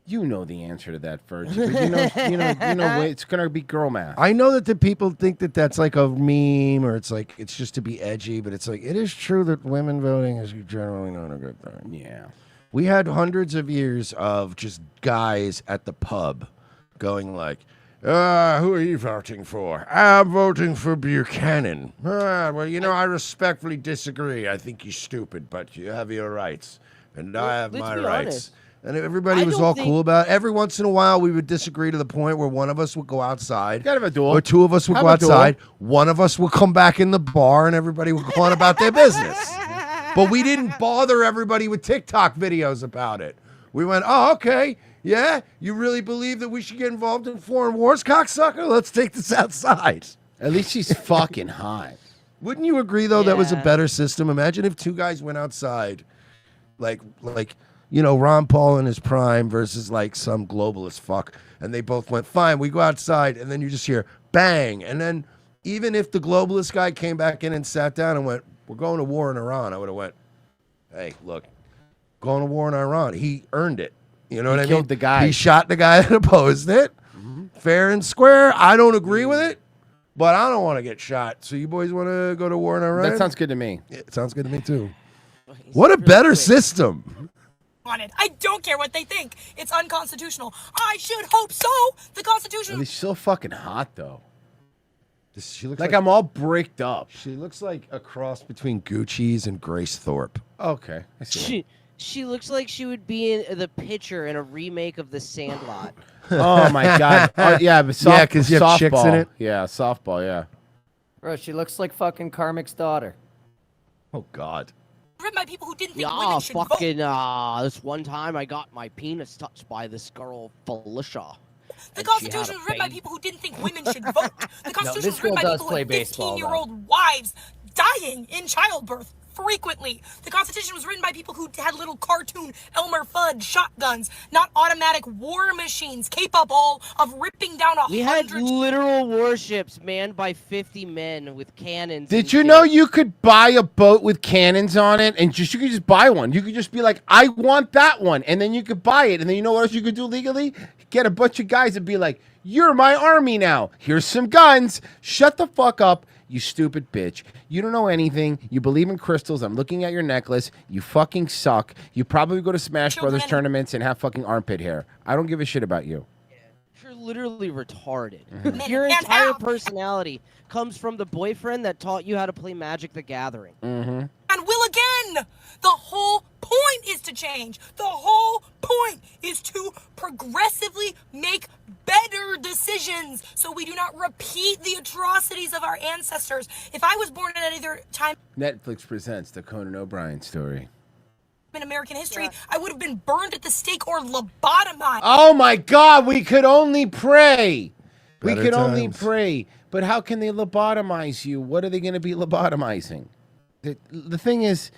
You know the answer to that, Virgil. But you know, it's gonna be girl math. I know that the people think that that's like a meme or it's like it's just to be edgy, but it's like it is true that women voting is generally not a good thing. Yeah. We had hundreds of years of just guys at the pub going like, who are you voting for? I'm voting for Buchanan. Well, I respectfully disagree. I think he's stupid, but you have your rights, and I have let's my be rights. honest. And everybody I was don't all think- cool about it. Every once in a while, we would disagree to the point where one of us would go outside. Gotta have a duel. Or two of us would Have go a duel. outside. One of us would come back in the bar, and everybody would go on about their business. But we didn't bother everybody with TikTok videos about it. We went, oh, okay. Yeah, you really believe that we should get involved in foreign wars, cocksucker? Let's take this outside. At least she's fucking hot. Wouldn't you agree, though, that was a Yeah. better system? Imagine if two guys went outside, like Ron Paul in his prime versus like some globalist fuck, and they both went, fine, we go outside, and then you just hear bang. And then even if the globalist guy came back in and sat down and went, we're going to war in Iran, I would have went, hey, look, going to war in Iran. He earned it. You know He what I mean? killed the guy. He shot the guy that opposed it. Fair and square. I don't agree with it, but I don't want to get shot. So you boys want to go to war in Iran? That sounds good to me. It sounds good to me too. What a better system. Wanted. I don't care what they think. It's unconstitutional. I should hope so. The Constitution. At least she's so fucking hot, though. She looks Like I'm all bricked up. She looks like a cross between Gucci's and Grace Thorpe. Okay. I see. She looks like she would be in the pitcher in a remake of The Sandlot. Oh my god. Oh, yeah, but Yeah, 'cause you have chicks in softball. it. Yeah, softball. Yeah. Bro, she looks like fucking Karmic's daughter. Oh God. Written by people who didn't think Yeah, women should vote. fucking, this one time I got my penis touched by this girl, Felicia. The Constitution was written by people who didn't think women should vote. The Constitution this was written girl by does people who play had baseball, 15-year-old wives dying in childbirth frequently. The Constitution was written by people who had little cartoon Elmer Fudd shotguns, not automatic war machines capable of ripping down We 100. had literal warships manned by 50 men with cannons. Did and you shit. know you could buy a boat with cannons on it and you could just buy one? You could just be like, I want that one, and then you could buy it, and then you know what else you could do legally? Get a bunch of guys and be like, you're my army now. Here's some guns. Shut the fuck up, you stupid bitch. You don't know anything. You believe in crystals. I'm looking at your necklace. You fucking suck. You probably go to Smash Brothers tournaments and have fucking armpit hair. I don't give a shit about you. You're literally retarded. Mhm. Your entire personality comes from the boyfriend that taught you how to play Magic the Gathering. Mm-hmm. And will again. The whole point is to change. The whole point is to progressively make better decisions so we do not repeat the atrocities of our ancestors. If I was born at either time Netflix presents the Conan O'Brien story. in American history, I would have been burned at the stake or lobotomized. Oh my God, we could only pray. We Better could only times. pray. But how can they lobotomize you? What are they going to be lobotomizing? The thing is,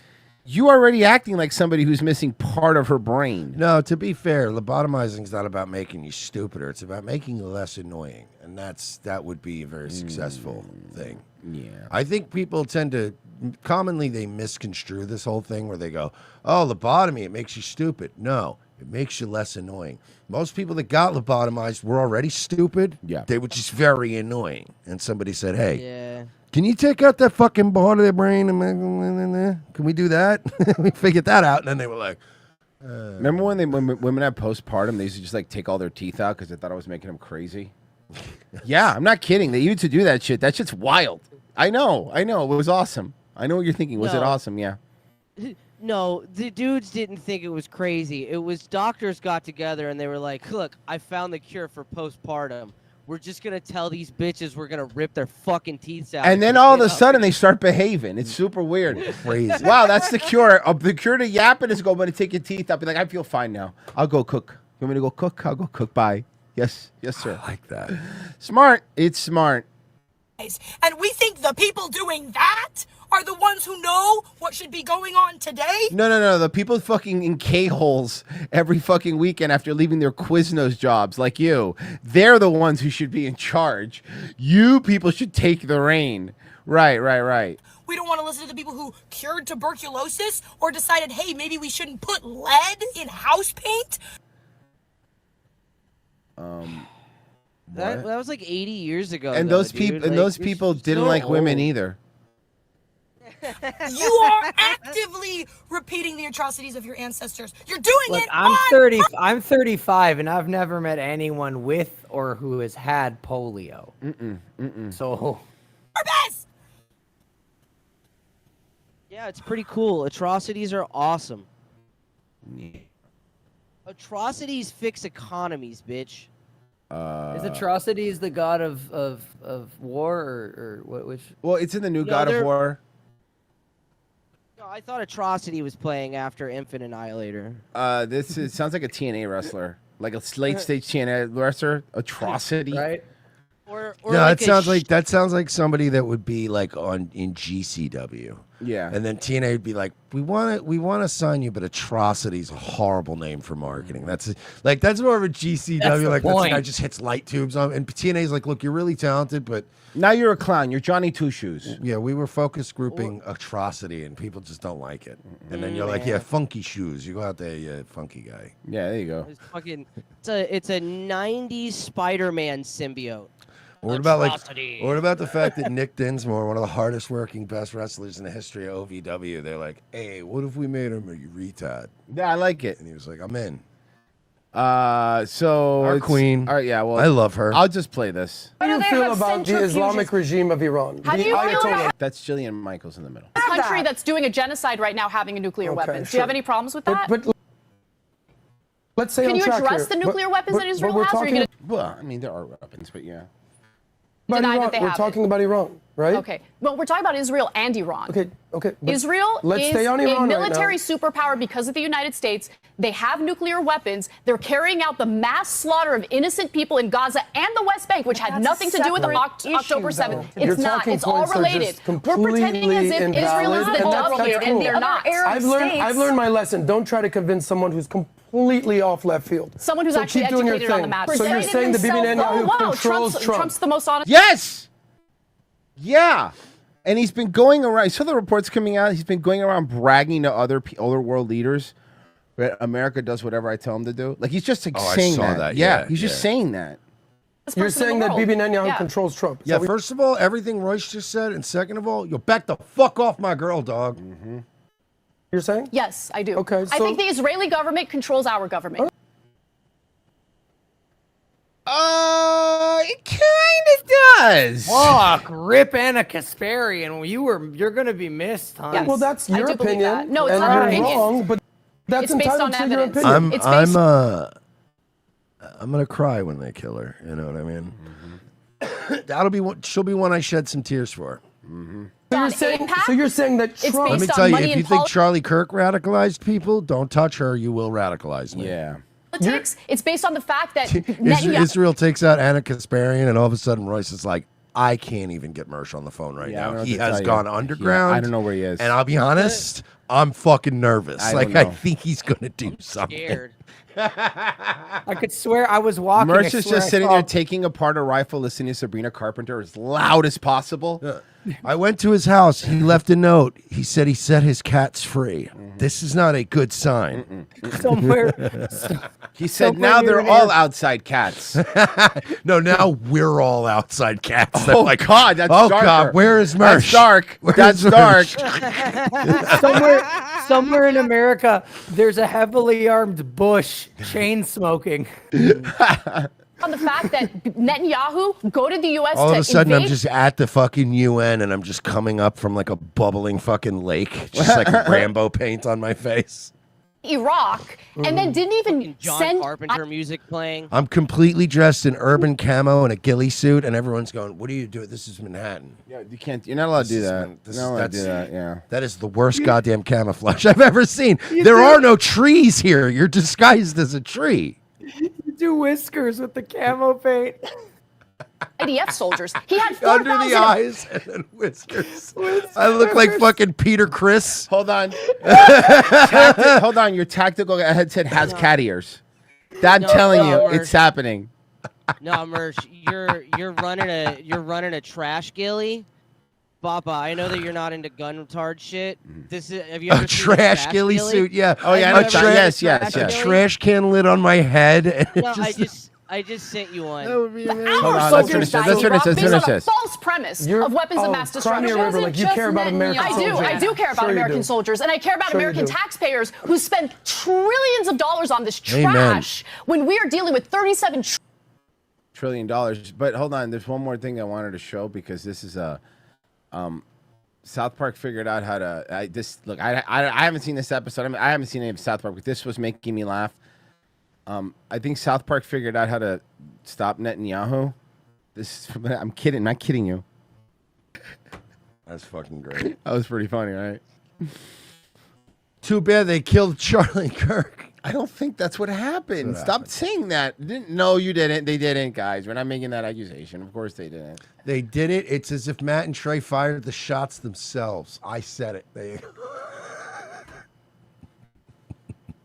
you already acting like somebody who's missing part of her brain. No, to be fair, lobotomizing is not about making you stupider. It's about making you less annoying, and that would be a very successful thing. Yeah, I think people tend to commonly they misconstrue this whole thing where they go, "Oh, lobotomy, it makes you stupid." No, it makes you less annoying. Most people that got lobotomized were already stupid. Yeah, they were just very annoying. And somebody said, "Hey, Yeah. can you take out that fucking part of their brain? Can we do that?" We figured that out, and then they were like, Remember when women had postpartum, they used to just like take all their teeth out because they thought I was making them crazy? Yeah, I'm not kidding. They used to do that shit. That shit's wild. I know. It was awesome. I know what you're thinking. Was it No. awesome? Yeah. No, the dudes didn't think it was crazy. It was doctors got together and they were like, look, I found the cure for postpartum. We're just going to tell these bitches we're going to rip their fucking teeth out. And then all of a sudden they start behaving. It's super weird. Crazy. Wow, that's the cure. The cure to yapping is go, I'm going to take your teeth out. Be like, I feel fine now. I'll go cook. You want me to go cook? I'll go cook. Bye. Yes, sir. I like that. Smart. It's smart. And we think the people doing that are the ones who know what should be going on today? No. The people fucking in K-holes every fucking weekend after leaving their Quiznos jobs like you, they're the ones who should be in charge. You people should take the reign. Right. We don't want to listen to the people who cured tuberculosis or decided, hey, maybe we shouldn't put lead in house paint. That was like 80 years ago. And though, those people dude. and Like, those you're people didn't so like women old. either. You are actively repeating the atrocities of your ancestors. You're doing Look, it I'm on 30. I'm 35, and I've never met anyone with or who has had polio. So purpose. Yeah, it's pretty cool. Atrocities are awesome. Atrocities fix economies, bitch. is atrocities the god of war or what? Which? Well, it's in the new No, God of they're- War. No, I thought Atrocity was playing after Infant Annihilator. This sounds like a TNA wrestler, like a late stage TNA wrestler. Atrocity, right? Or No, like that sounds like somebody that would be like in GCW. Yeah. And then TNA would be like, we want to sign you, but Atrocity's a horrible name for marketing. That's more of a GCW. That's the Like that point. guy just hits light tubes on. And TNA's like, look, you're really talented, but now you're a clown. You're Johnny Two Shoes. Yeah, we were focus grouping Atrocity, and people just don't like it. And then you're like, Yeah. yeah, Funky Shoes. You go out there, yeah, funky guy. Yeah, there you go. It's a 90s Spider-Man symbiote. What about Atrocity. what about the fact that Nick Dinsmore, one of the hardest working, best wrestlers in the history of OVW, they're like, hey, what if we made him a retard? Yeah, I like it. And he was like, I'm in. So Our it's- queen. All right, yeah. Well, I love her. I'll just play this. How do you feel about the Islamic regime of Iran? How do you feel about That's Jillian Michaels in the middle. a country that's doing a genocide right now having a nuclear weapon? Do you have any problems with that? But let's say Can on you track address here. the nuclear weapons that Israel we're has? Or are you talking gonna Well, I mean, there are weapons, but yeah. about deny Iran. that they We're have talking about Iran, right? Okay. Well, we're talking about Israel and Iran. Okay. but Israel let's is stay on a Iran military right superpower because of the United States. They have nuclear weapons. They're carrying out the mass slaughter of innocent people in Gaza and the West Bank, which had That's nothing to do with separate October issue, 7th. though. It's Your not. talking It's all points are related. just We're pretending as if completely Israel is the invalid, and that's dominant, cool. and they're not. I've learned my lesson. Don't try to convince someone who's completely off left field. Someone who's So actually keep doing your educated on the thing. matter. So you're saying that Bibi Netanyahu controls Trump? Trump's the most honest. Yes. Yeah. And he's been going around. You saw the reports coming out. He's been going around bragging to other world leaders that America does whatever I tell him to do. Like he's just like Oh, I saying saw that. that. Yeah, Yeah, he's just yeah. saying that. You're saying that Bibi Netanyahu Yeah. controls Trump. Yeah, first of all, everything Royce just said, and second of all, you'll back the fuck off my girl, dog. You're saying? Yes, I do. Okay, I so- think the Israeli government controls our government. It kind of does. Fuck, rip Anna Kasparian. You're gonna be missed, huh? Yes. Well, that's I your do believe opinion. that. No, it's and not you're our opinion. wrong, but that's It's based entitled on to your evidence. opinion. It's based- I'm gonna cry when they kill her. You know what I mean? That'll be one. She'll be one I shed some tears for. So you're saying that It's Trump. Let me tell you, if you think Charlie Kirk radicalized people, don't touch her. You will radicalize me. Yeah. Politics. It's based on the fact that Israel takes out Anna Kasparian, and all of a sudden Royce is like, I can't even get Mersh on the phone right Yeah, I don't know now. what He to has tell you. gone Yeah, underground. I don't know where he is. And I'll be honest, I'm fucking nervous. I Like, don't I know. think he's going to do something. Scared. I could swear I was walking. Merce I is swear just I sitting saw- there taking apart a rifle, listening to Sabrina Carpenter as loud as possible. I went to his house. He left a note. He said he set his cats free. This is not a good sign. Somewhere. He said, Somewhere now near they're an all air- outside cats. No, now we're all outside cats. They're Oh, like, God, that's oh darker. God, where is That's Mersh? dark. Where's That's dark. somewhere in America, there's a heavily armed Bush chain smoking. On the fact that Netanyahu go to the U.S. All to of a sudden, I'm invade just at the fucking UN, and I'm just coming up from like a bubbling fucking lake, just like Rambo paint on my face. Iraq, and then didn't even John send. Carpenter music playing. I'm completely dressed in urban camo and a ghillie suit, and everyone's going, "What are you doing? This is Manhattan." Yeah, you can't. You're not allowed to do that. This You're not allowed to do that. Yeah. That is the worst goddamn camouflage I've ever seen. There are no trees here. You're disguised as a tree. You do whiskers with the camo paint. IDF soldiers. He had Under 4,000 the eyes and then whiskers. I look like fucking Peter Criss. Hold on. Hold on. Your tactical headset has cat ears. I'm No, telling you, Mersh. it's happening. No, Mersh, you're running a trash ghillie. Papa, I know that you're not into gun retard shit. This is have you ever A seen trash ghillie suit, yeah. Oh, yeah, I Have know you that. ever Yes, seen a yes, trash yes. A ghillie? trash can lid on my head. And No, it I just sent you one. Hold Our on, let's soldiers finish this. died Let's in finish Iraq this. based Finish on a this. false premise of weapons of mass cry me destruction. a river like you care about American soldiers. I do care about Sure you American do. soldiers, and I care about Sure you American do. taxpayers who spend trillions of dollars on this Amen. trash when we are dealing with 37 $1 trillion. But hold on, there's one more thing I wanted to show because this is a South Park figured out how to. I haven't seen this episode. I haven't seen any of South Park, but this was making me laugh. I think South Park figured out how to stop Netanyahu. I'm kidding. Not kidding you. That's fucking great. That was pretty funny, right? Too bad they killed Charlie Kirk. I don't think that's what happened. That's what Stop saying that. No, you didn't. They didn't, guys. We're not making that accusation. Of course they didn't. They did it. It's as if Matt and Trey fired the shots themselves. I said it.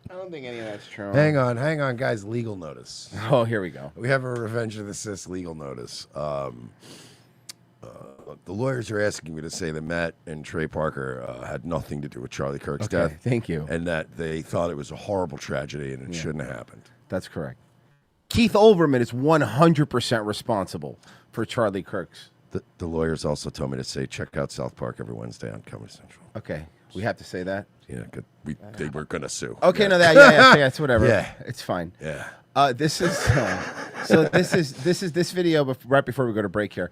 I don't think any of that's true. Hang on, guys. Legal notice. Oh, here we go. We have a Revenge of the Sis legal notice. The lawyers are asking me to say that Matt and Trey Parker had nothing to do with Charlie Kirk's Okay, death. thank you. And that they thought it was a horrible tragedy and it shouldn't have happened. That's correct. Keith Olbermann is 100% responsible for Charlie Kirk's. The lawyers also told me to say check out South Park every Wednesday on Comedy Central. Okay, we have to say that. Yeah, good. They were gonna sue. Okay, Yeah. no, yeah, it's whatever. Yeah. It's fine. Yeah. This is this video right before we go to break here.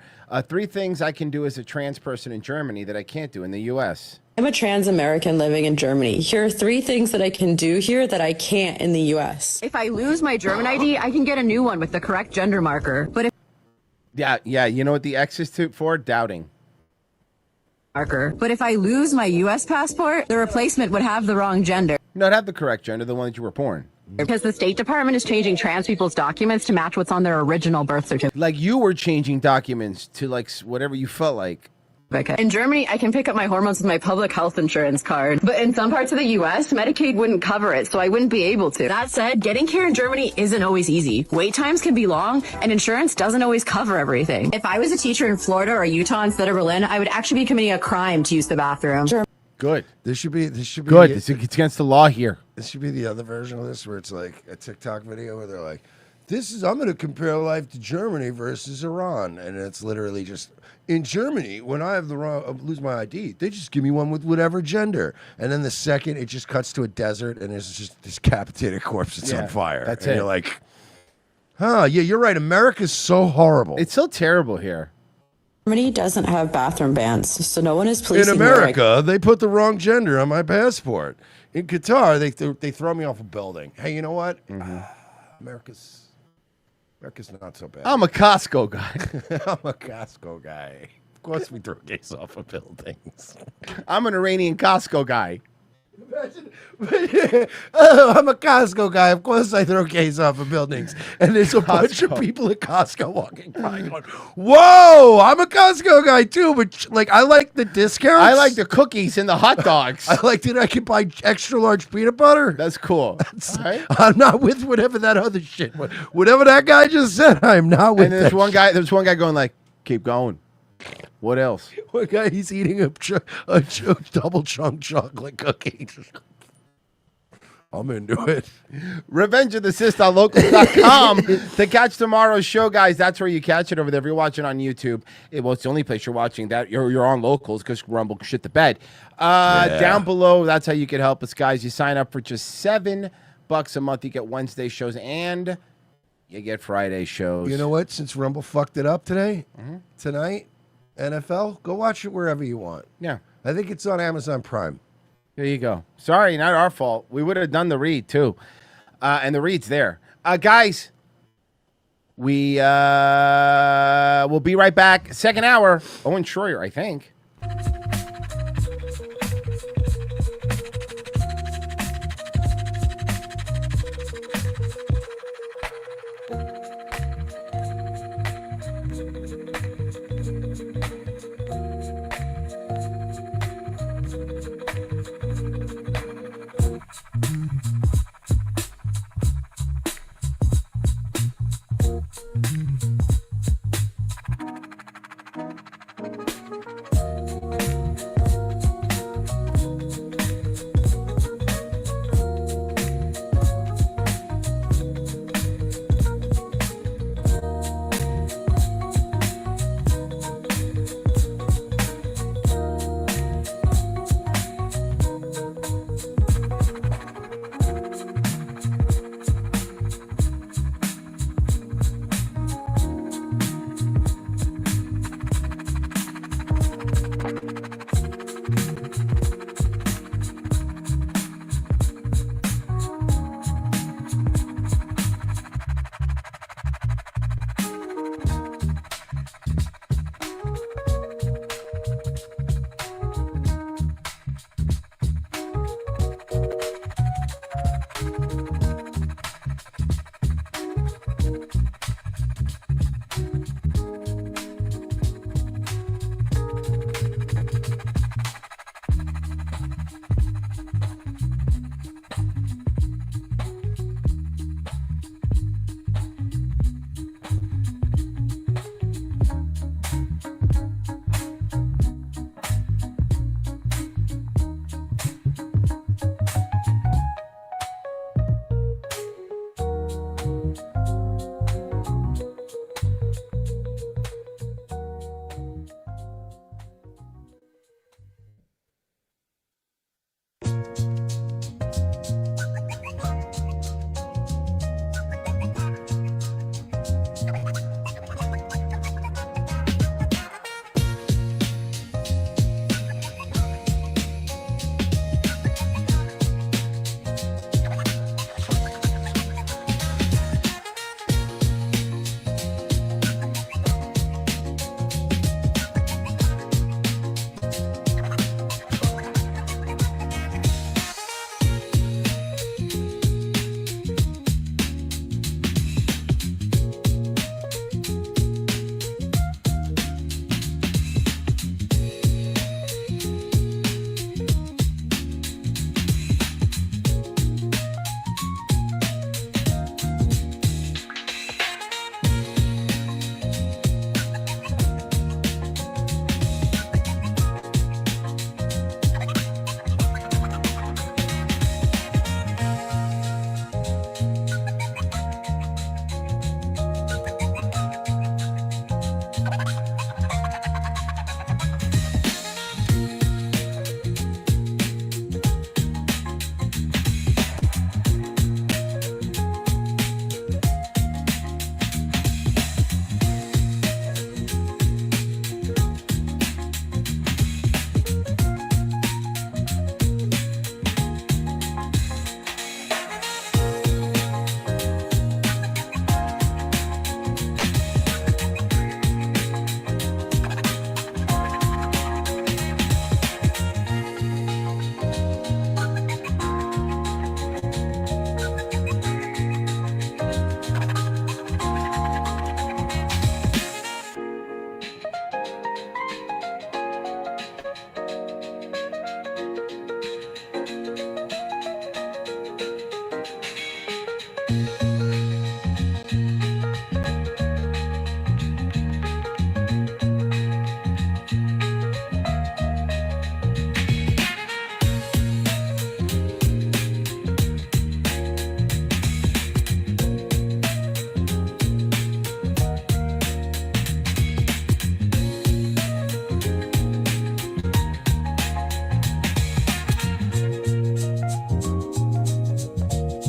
3 things I can do as a trans person in Germany that I can't do in the U.S. I'm a trans American living in Germany. Here are 3 things that I can do here that I can't in the U.S. If I lose my German ID, I can get a new one with the correct gender marker. But if Yeah. You know what the X is for? Doubting. But if I lose my U.S. passport, the replacement would have the wrong gender. No, it had the correct gender, the one that you were born. Because the State Department is changing trans people's documents to match what's on their original birth certificate. Like you were changing documents to like whatever you felt like. In Germany, I can pick up my hormones with my public health insurance card. But in some parts of the U.S., Medicaid wouldn't cover it, so I wouldn't be able to. That said, getting care in Germany isn't always easy. Wait times can be long, and insurance doesn't always cover everything. If I was a teacher in Florida or Utah instead of Berlin, I would actually be committing a crime to use the bathroom. Good. This should be good. It's against the law here. This should be the other version of this where it's like a TikTok video where they're like, I'm going to compare life to Germany versus Iran. And it's literally just, in Germany, when I have lose my ID, they just give me one with whatever gender. And then the second it just cuts to a desert and there's just this decapitated corpse that's Yeah, on fire. that's and it. You're like, yeah, you're right. America's so horrible. It's so terrible here. Germany doesn't have bathroom bans, so no one is policing In America, they put the wrong gender on my passport. In Qatar, they throw me off a building. Hey, you know what? America's not so bad. I'm a Costco guy. I'm a Costco guy. Of course we throw gays off of buildings. I'm an Iranian Costco guy. Imagine I'm a Costco guy. Of course, I throw case off of buildings, and there's a bunch of people at Costco walking by, going, "Whoa, I'm a Costco guy too." But like, I like the discounts. I like the cookies and the hot dogs. I like that I can buy extra large peanut butter. That's cool. Right? I'm not with whatever that other shit. Whatever that guy just said, I'm not with. And there's that one guy. There's one guy going like, "Keep going." What else? One guy, he's eating a double chunk chocolate cookie. I'm into it. Revenge of the Sith on locals.com to catch tomorrow's show, guys. That's where you catch it over there. If you're watching on YouTube, it's the only place you're watching that. You're on locals because Rumble shit the bed. Down below, that's how you can help us, guys. You sign up for just $7 a month. You get Wednesday shows and you get Friday shows. You know what? Since Rumble fucked it up today, tonight, NFL, go watch it wherever you want. Yeah. I think it's on Amazon Prime. There you go. Sorry, not our fault. We would have done the read too. And the read's there. Guys, we will be right back. Second hour. Owen Schroyer, I think.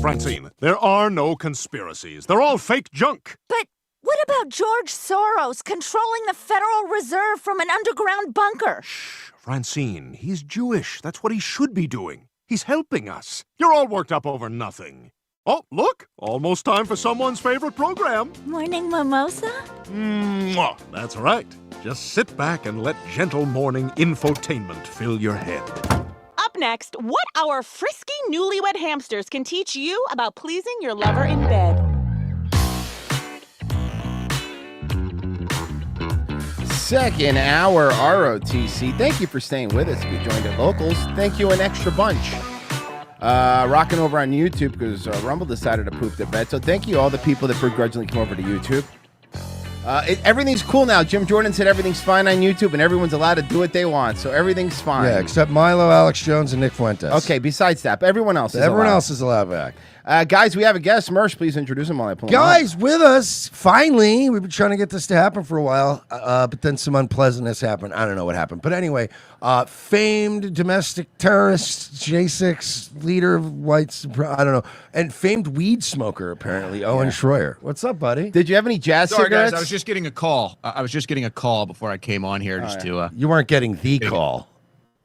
Francine, there are no conspiracies. They're all fake junk. But what about George Soros controlling the Federal Reserve from an underground bunker? Francine, he's Jewish. That's what he should be doing. He's helping us. You're all worked up over nothing. Oh, look, almost time for someone's favorite program. Morning mimosa? Mwah. That's right. Just sit back and let gentle morning infotainment fill your head. Up next, what our frisky newlywed hamsters can teach you about pleasing your lover in bed. Second hour ROTC. Thank you for staying with us. If you joined at Locals, thank you an extra bunch. Rocking over on YouTube because Rumble decided to poop their bed. So thank you all the people that begrudgingly come over to YouTube. Everything's cool now. Jim Jordan said everything's fine on YouTube and everyone's allowed to do what they want. So everything's fine. Yeah, except Milo, Alex Jones, and Nick Fuentes. Okay, besides that, everyone else is Everyone allowed. else is allowed back. Guys, we have a guest. Mersh, please introduce him while I pull him Guys, with us, finally. We've been trying to get this to happen for a while, but then some unpleasantness happened. I don't know what happened. But anyway, famed domestic terrorist, J6, leader of whites, I don't know, and famed weed smoker, apparently, Owen Schroyer. What's up, buddy? Did you have any jazz Sorry, cigarettes? guys. I was just getting a call. I was just getting a call before I came on here to... You weren't getting the call.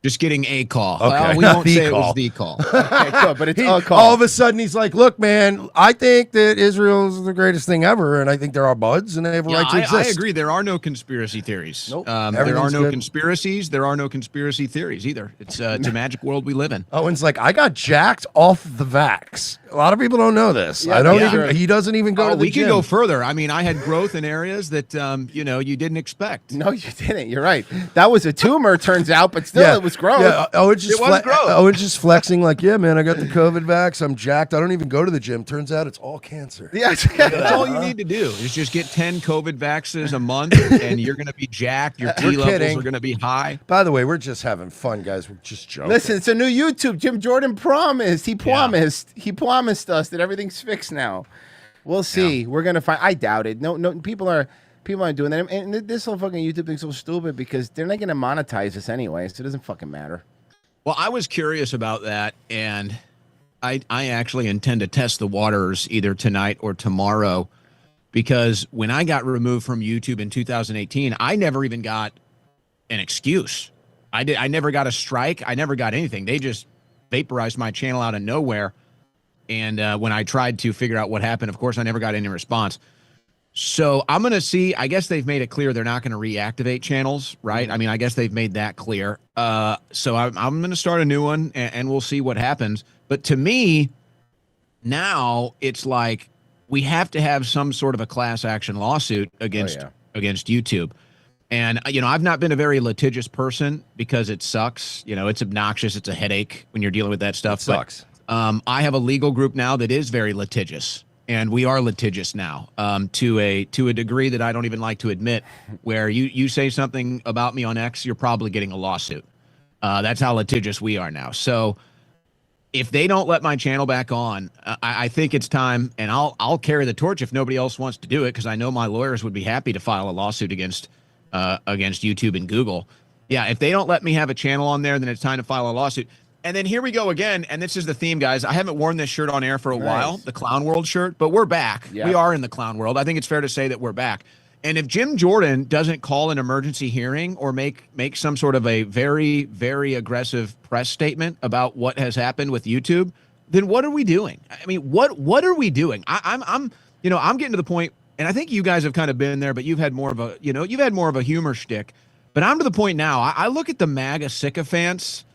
Just getting a call. Okay. Well, we won't The say call. it was the call. Okay, good, but it's a call. All of a sudden, he's like, look, man, I think that Israel's the greatest thing ever, and I think they're our buds, and they have a right to I exist. agree. There are no conspiracy theories. Nope. There are Everything's no good. conspiracies. There are no conspiracy theories either. It's a magic world we live in. Owen's like, I got jacked off the vax. A lot of people don't know this. Yeah, I don't yeah. even. He doesn't even go to the we gym. can go further. I mean, I had growth in areas that you didn't expect. No, you didn't. You're right. That was a tumor, turns out, but still, it was growth. Yeah, Owen's just it was growth. Owen's just flexing like, yeah, man, I got the COVID vax. I'm jacked. I don't even go to the gym. Turns out it's all cancer. Yeah, That's all you need to do is just get 10 COVID vaxes a month, and you're going to be jacked. Your T We're levels kidding. are going to be high. By the way, we're just having fun, guys. We're just joking. Listen, it's a new YouTube. Jim Jordan promised. He promised. He promised us that everything's fixed now. We'll see. We're gonna find. I doubt it. No. People aren't doing that. And this whole fucking YouTube thing's so stupid because they're not gonna monetize this anyway, so it doesn't fucking matter. Well, I was curious about that, and I actually intend to test the waters either tonight or tomorrow, because when I got removed from YouTube in 2018, I never even got an excuse. I never got a strike. I never got anything. They just vaporized my channel out of nowhere. And when I tried to figure out what happened, of course, I never got any response. So I'm going to see. I guess they've made it clear they're not going to reactivate channels, right? I mean, I guess they've made that clear. So I'm going to start a new one, and we'll see what happens. But to me, now it's like we have to have some sort of a class action lawsuit against YouTube. And, I've not been a very litigious person because it sucks. It's obnoxious. It's a headache when you're dealing with that stuff. It sucks. I have a legal group now that is very litigious, and we are litigious now to a degree that I don't even like to admit, where you say something about me on X, you're probably getting a lawsuit. That's how litigious we are now. So if they don't let my channel back on, I think it's time, and I'll carry the torch if nobody else wants to do it, because I know my lawyers would be happy to file a lawsuit against YouTube and Google. Yeah, if they don't let me have a channel on there, then it's time to file a lawsuit. And then here we go again, and this is the theme, guys. I haven't worn this shirt on air for a while, the Clown World shirt, but we're back. Yeah. We are in the Clown World. I think it's fair to say that we're back. And if Jim Jordan doesn't call an emergency hearing or make some sort of a very, very aggressive press statement about what has happened with YouTube, then what are we doing? I mean, what are we doing? I'm getting to the point, and I think you guys have kind of been there, but you've had more of a humor shtick. But I'm to the point now. I look at the MAGA sycophants.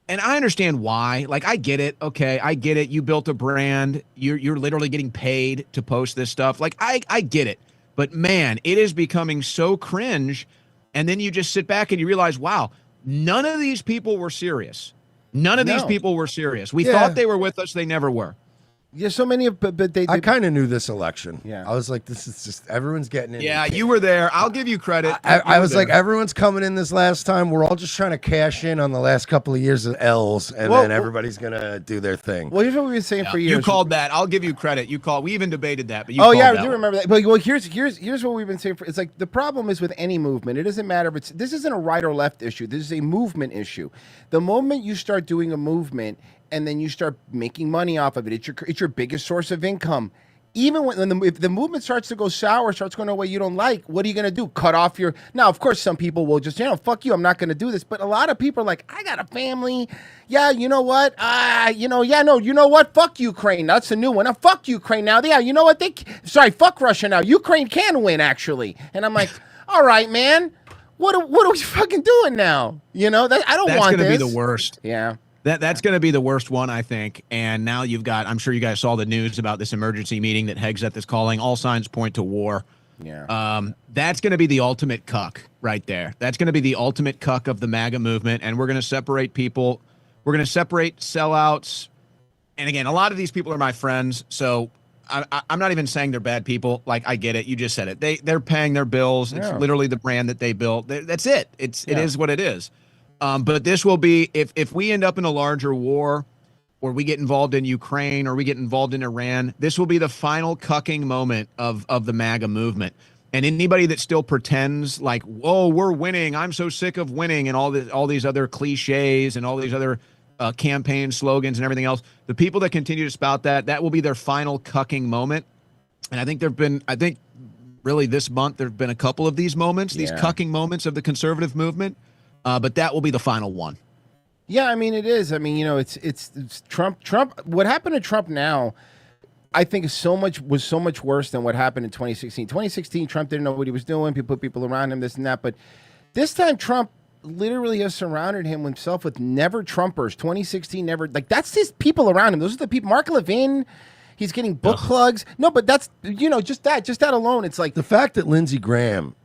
And I understand why. Like, I get it. Okay, I get it. You built a brand. You're literally getting paid to post this stuff. Like, I get it. But, man, it is becoming so cringe. And then you just sit back and you realize, wow, none of these people were serious. None of these people were serious. We thought they were with us. They never were. Yeah, so many of, but they. I kind of knew this election. Yeah, I was like, this is just everyone's getting in. Yeah, you were there. I'll give you credit. I was like, everyone's coming in this last time. We're all just trying to cash in on the last couple of years of L's, and then everybody's gonna do their thing. Well, here's what we've been saying for years. You called that. I'll give you credit. We even debated that. But you oh yeah, I called do remember that. But well, here's what we've been saying for. It's like the problem is with any movement. It doesn't matter if this isn't a right or left issue. This is a movement issue. The moment you start doing a movement and then you start making money off of it. It's your biggest source of income. Even if the movement starts to go sour, starts going a way you don't like, what are you going to do? Cut off your... Now, of course, some people will just, fuck you, I'm not going to do this. But a lot of people are like, I got a family. Yeah, you know what? You know what? Fuck Ukraine. That's a new one. Fuck Ukraine now. Yeah, you know what? Fuck Russia now. Ukraine can win, actually. And I'm like, all right, man. What are we fucking doing now? I don't want this. That's going to be the worst. Yeah. That's going to be the worst one, I think. And now you've got, I'm sure you guys saw the news about this emergency meeting that Hegseth is calling. All signs point to war. Yeah. That's going to be the ultimate cuck right there. That's going to be the ultimate cuck of the MAGA movement. And we're going to separate people. We're going to separate sellouts. And again, a lot of these people are my friends. So I'm not even saying they're bad people. Like, I get it. You just said it. They're paying their bills. It's literally the brand that they built. That's it. It is what it is. But this will be, if we end up in a larger war, or we get involved in Ukraine, or we get involved in Iran, this will be the final cucking moment of the MAGA movement. And anybody that still pretends like, whoa, we're winning, I'm so sick of winning, and all these other cliches and all these other campaign slogans and everything else, the people that continue to spout that will be their final cucking moment. And I think really this month there've been a couple of these moments, these cucking moments of the conservative movement. But that will be the final one. Yeah, I mean, it is. I mean, it's Trump. What happened to Trump now, I think, was so much worse than what happened in 2016. 2016, Trump didn't know what he was doing. He put people around him, this and that. But this time, Trump literally has surrounded himself with never Trumpers. 2016, never. Like, that's his people around him. Those are the people. Mark Levin. He's getting book plugs. No, but that's, just that alone. It's like the fact that Lindsey Graham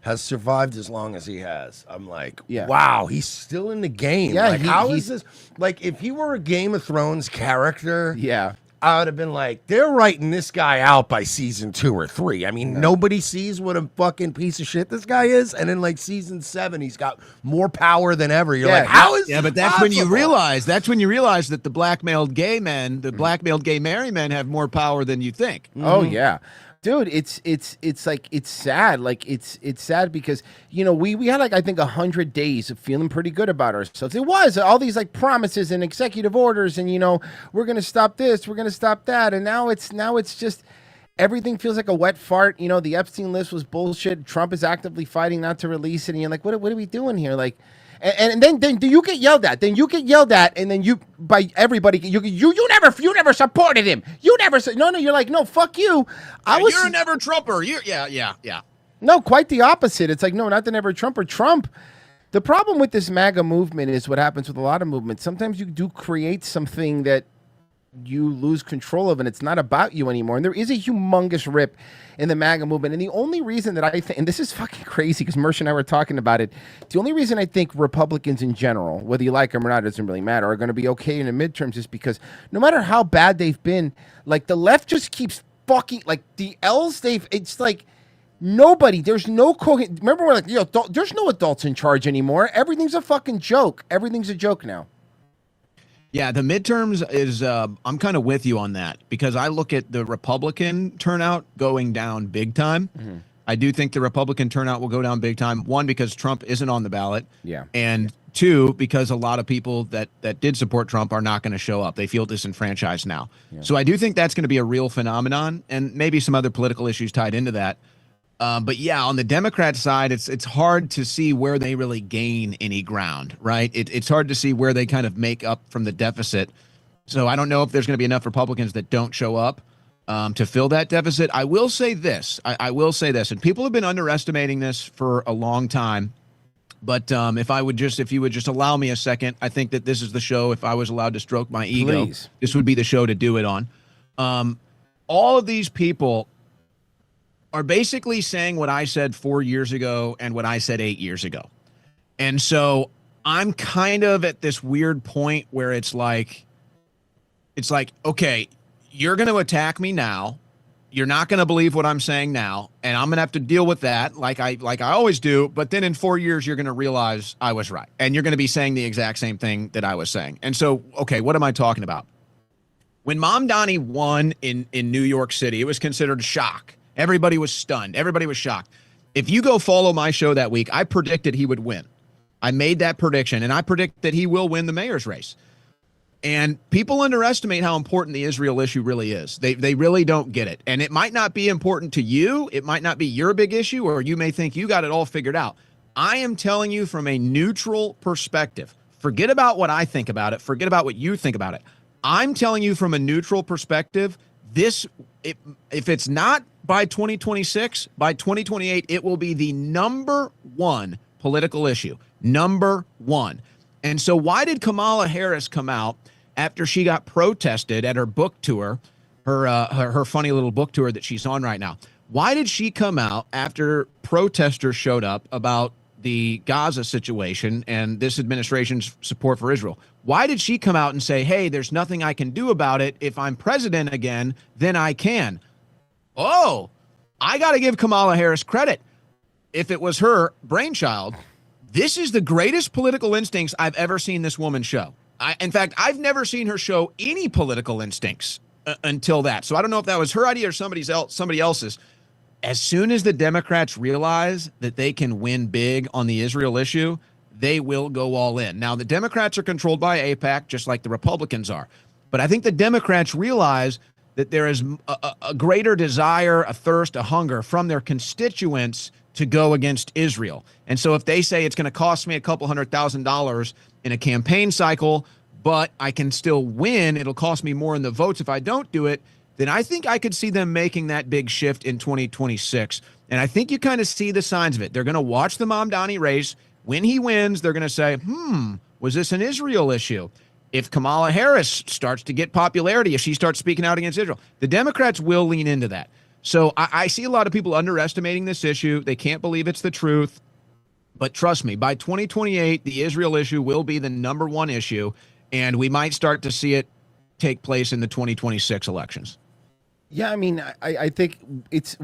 has survived as long as he has. I'm like, wow, he's still in the game. Yeah, like, how is this? Like, if he were a Game of Thrones character, I would have been like, they're writing this guy out by season 2 or 3. I mean, nobody sees what a fucking piece of shit this guy is. And in like season 7, he's got more power than ever. You're like, how is this but that's possible? when you realize that the blackmailed gay men, the blackmailed gay married men have more power than you think. Oh yeah. Dude, it's like, it's sad. Like, it's sad because, we had like, I think 100 days of feeling pretty good about ourselves. It was all these like promises and executive orders and, we're going to stop this, we're going to stop that. And now it's just, everything feels like a wet fart. The Epstein list was bullshit. Trump is actively fighting not to release it. And you're like, what are we doing here? Like, and then you get yelled at. And then you by everybody. You never supported him. You never said no. You're like, no, fuck you. You're a never Trumper. Yeah. No, quite the opposite. It's like, no, not the never Trumper. Trump. The problem with this MAGA movement is what happens with a lot of movements. Sometimes you do create something that you lose control of, and it's not about you anymore. And there is a humongous rip in the MAGA movement. And the only reason that I think, and this is fucking crazy because Mersh and I were talking about it, the only reason I think Republicans in general, whether you like them or not, it doesn't really matter, are going to be okay in the midterms is because no matter how bad they've been, like the left just keeps fucking, like the L's, it's like nobody, there's no remember we're like, there's no adults in charge anymore. Everything's a fucking joke. Everything's a joke now. Yeah, the midterms is, I'm kind of with you on that because I look at the Republican turnout going down big time. Mm-hmm. I do think the Republican turnout will go down big time. One, because Trump isn't on the ballot. Yeah. And two, because a lot of people that did support Trump are not going to show up. They feel disenfranchised now. Yeah. So I do think that's going to be a real phenomenon and maybe some other political issues tied into that. But yeah, on the Democrat side, it's hard to see where they really gain any ground, right? It's hard to see where they kind of make up from the deficit. So I don't know if there's going to be enough Republicans that don't show up to fill that deficit. I will say this. I will say this, and people have been underestimating this for a long time. But if you would just allow me a second, I think that this is the show. If I was allowed to stroke my ego, Please. This would be the show to do it on. All of these people are basically saying what I said 4 years ago and what I said 8 years ago. And so I'm kind of at this weird point where it's like, okay, you're going to attack me now. You're not going to believe what I'm saying now. And I'm going to have to deal with that like I always do. But then in 4 years, you're going to realize I was right. And you're going to be saying the exact same thing that I was saying. And so, okay, what am I talking about? When Mamdani won in New York City, it was considered a shock. Everybody was stunned. Everybody was shocked. If you go follow my show that week, I predicted he would win. I made that prediction, and I predict that he will win the mayor's race. And people underestimate how important the Israel issue really is. They really don't get it. And it might not be important to you. It might not be your big issue, or you may think you got it all figured out. I am telling you from a neutral perspective. Forget about what I think about it. Forget about what you think about it. I'm telling you from a neutral perspective, if it's not by 2026, by 2028, it will be the number one political issue. Number one. And so why did Kamala Harris come out after she got protested at her book tour, her funny little book tour that she's on right now? Why did she come out after protesters showed up about the Gaza situation and this administration's support for Israel? Why did she come out and say, hey, there's nothing I can do about it. If I'm president again, then I can? Oh, I got to give Kamala Harris credit. If it was her brainchild, this is the greatest political instincts I've ever seen this woman show. In fact, I've never seen her show any political instincts until that. So I don't know if that was her idea or somebody else's. As soon as the Democrats realize that they can win big on the Israel issue, they will go all in. Now, the Democrats are controlled by AIPAC, just like the Republicans are. But I think the Democrats realize that there is a greater desire, a thirst, a hunger from their constituents to go against Israel. And so if they say it's going to cost me a couple $100,000 in a campaign cycle, but I can still win, it'll cost me more in the votes if I don't do it, then I think I could see them making that big shift in 2026. And I think you kind of see the signs of it. They're going to watch the Mamdani race. When he wins, they're going to say, was this an Israel issue? If Kamala Harris starts to get popularity, if she starts speaking out against Israel, the Democrats will lean into that. So I see a lot of people underestimating this issue. They can't believe it's the truth. But trust me, by 2028, the Israel issue will be the number one issue, and we might start to see it take place in the 2026 elections. Yeah, I mean, I think it's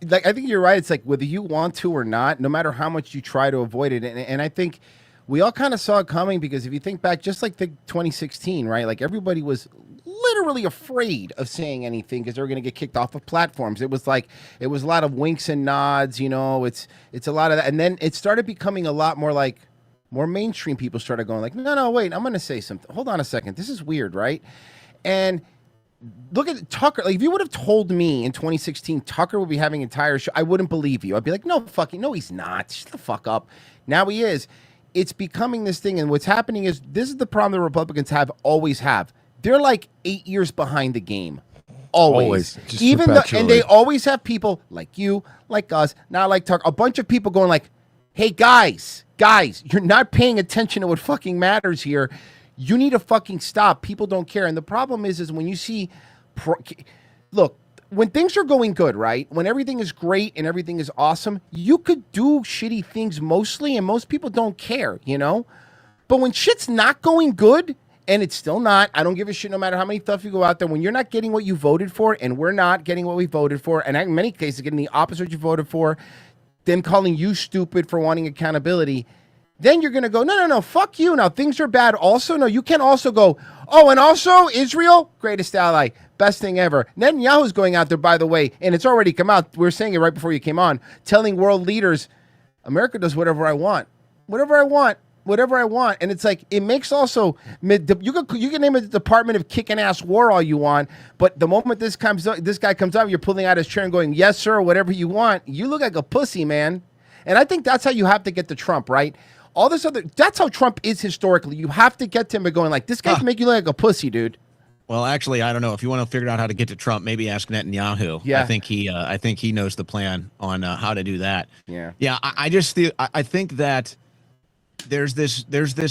like, I think you're right. It's like whether you want to or not, no matter how much you try to avoid it. And I think we all kind of saw it coming, because if you think back, just like the 2016, right? Like everybody was literally afraid of saying anything because they were going to get kicked off of platforms. It was like, it was a lot of winks and nods, you know, it's a lot of that. And then it started becoming a lot more like, more mainstream people started going like, no, wait, I'm going to say something. Hold on a second. This is weird, right? And look at Tucker. Like, if you would have told me in 2016 Tucker would be having an entire show, I wouldn't believe you. I'd be like, no, he's not. Shut the fuck up. Now he is. It's becoming this thing, and what's happening is, this is the problem the Republicans always have. They're like 8 years behind the game. Always. Even though, and they always have people like you, like us, not like Tucker, a bunch of people going like, hey, guys, you're not paying attention to what fucking matters here. You need to fucking stop. People don't care. And the problem is when you see, look, when things are going good, right? When everything is great and everything is awesome, you could do shitty things mostly, and most people don't care, you know? But when shit's not going good, and it's still not, I don't give a shit no matter how many stuff you go out there, when you're not getting what you voted for, and we're not getting what we voted for, and in many cases getting the opposite you voted for, them calling you stupid for wanting accountability, then you're going to go, no, fuck you. Now, things are bad also. No, you can also go, oh, and also Israel, greatest ally, best thing ever. Netanyahu's going out there, by the way, and it's already come out. We were saying it right before you came on, telling world leaders, America does whatever I want. Whatever I want. And it's like, it makes also, you can name it the Department of Kicking Ass War all you want, but the moment this guy comes out, you're pulling out his chair and going, yes, sir, whatever you want, you look like a pussy, man. And I think that's how you have to get to Trump, right? All this other, that's how Trump is historically. You have to get to him by going like, this guy's making you look like a pussy, dude. Well, actually, I don't know. If you want to figure out how to get to Trump, maybe ask Netanyahu. Yeah. I think he knows the plan on how to do that. Yeah. Yeah. I think that there's this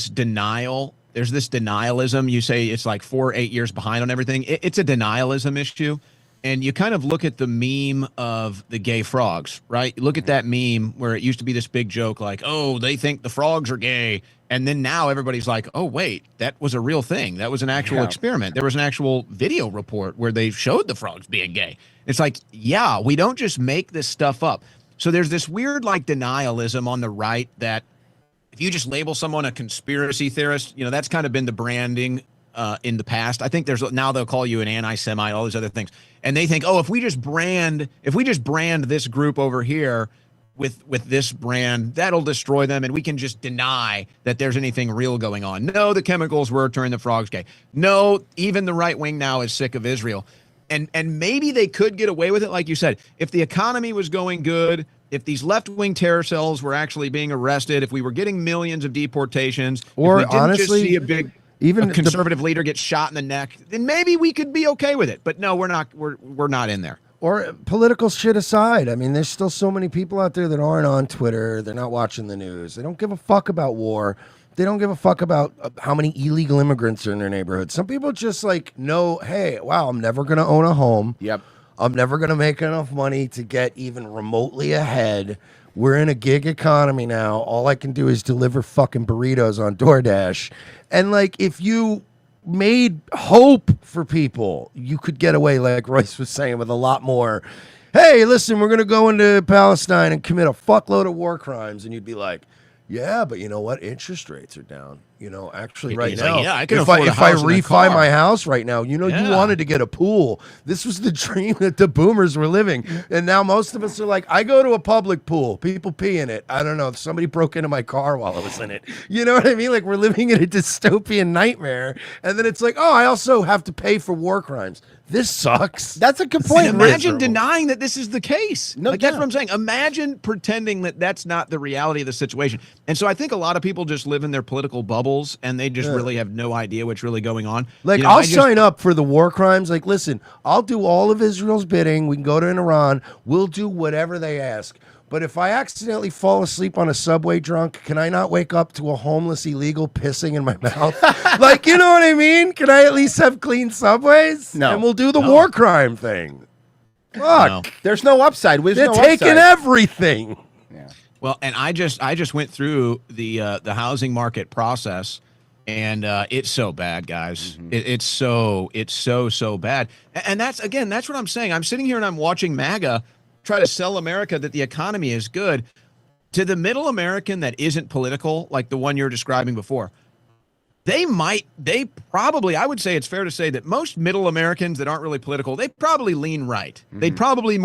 denial. There's this denialism. You say it's like 4 or 8 years behind on everything. It's a denialism issue. And you kind of look at the meme of the gay frogs, right? Look at that meme where it used to be this big joke like, oh, they think the frogs are gay. And then now everybody's like, oh, wait, that was a real thing. That was an actual experiment. There was an actual video report where they showed the frogs being gay. It's like, yeah, we don't just make this stuff up. So there's this weird like denialism on the right that if you just label someone a conspiracy theorist, you know, that's kind of been the branding in the past. I think now they'll call you an anti-Semite, all these other things. And they think, oh, if we just brand this group over here, with this brand, that'll destroy them, and we can just deny that there's anything real going on. No, the chemicals were turning the frogs gay. No, even the right wing now is sick of Israel. And maybe they could get away with it, like you said, if the economy was going good, if these left-wing terror cells were actually being arrested, if we were getting millions of deportations, Or if we didn't honestly, just see a big even a conservative leader get shot in the neck, then maybe we could be okay with it. But no, we're not. We're not in there. Or political shit aside, I mean, there's still so many people out there that aren't on Twitter. They're not watching the news. They don't give a fuck about war. They don't give a fuck about how many illegal immigrants are in their neighborhood. Some people just like know, hey, wow, I'm never going to own a home. Yep. I'm never going to make enough money to get even remotely ahead. We're in a gig economy now. All I can do is deliver fucking burritos on DoorDash. And like, if you made hope for people, you could get away, like Royce was saying, with a lot more. Hey, listen, we're going to go into Palestine and commit a fuckload of war crimes. And you'd be like, yeah, but you know what? Interest rates are down. You know, actually, right He's now, like, yeah, I can if afford a if I house and a refi car. my house right now, you know, you Yeah. wanted to get a pool. This was the dream that the boomers were living, and now most of us are like, I go to a public pool, people pee in it. I don't know, somebody broke into my car while I was in it. You know what I mean? Like, we're living in a dystopian nightmare, and then it's like, oh, I also have to pay for war crimes. This sucks. That's a good And point. imagine denying that this is the case. No, like, that's yeah. what I'm saying. Imagine pretending that that's not the reality of the situation. And so I think a lot of people just live in their political bubbles, and they just Yeah. really have no idea what's really going on. Like, You know, I'll I just- sign up for the war crimes. Like, listen, I'll do all of Israel's bidding. We can go to Iran. We'll do whatever they ask. But if I accidentally fall asleep on a subway drunk, can I not wake up to a homeless illegal pissing in my mouth? Like, you know what I mean? Can I at least have clean subways? No. And we'll do the No. war crime thing. Fuck. There's no upside. There's They're no taking upside. everything. Well, and I just went through the housing market process, and it's so bad, guys. It's so bad. And that's what I'm saying. I'm sitting here and I'm watching MAGA try to sell America that the economy is good. To the middle American that isn't political, like the one you're describing before, they probably, I would say it's fair to say that most middle Americans that aren't really political, they probably lean right. They'd probably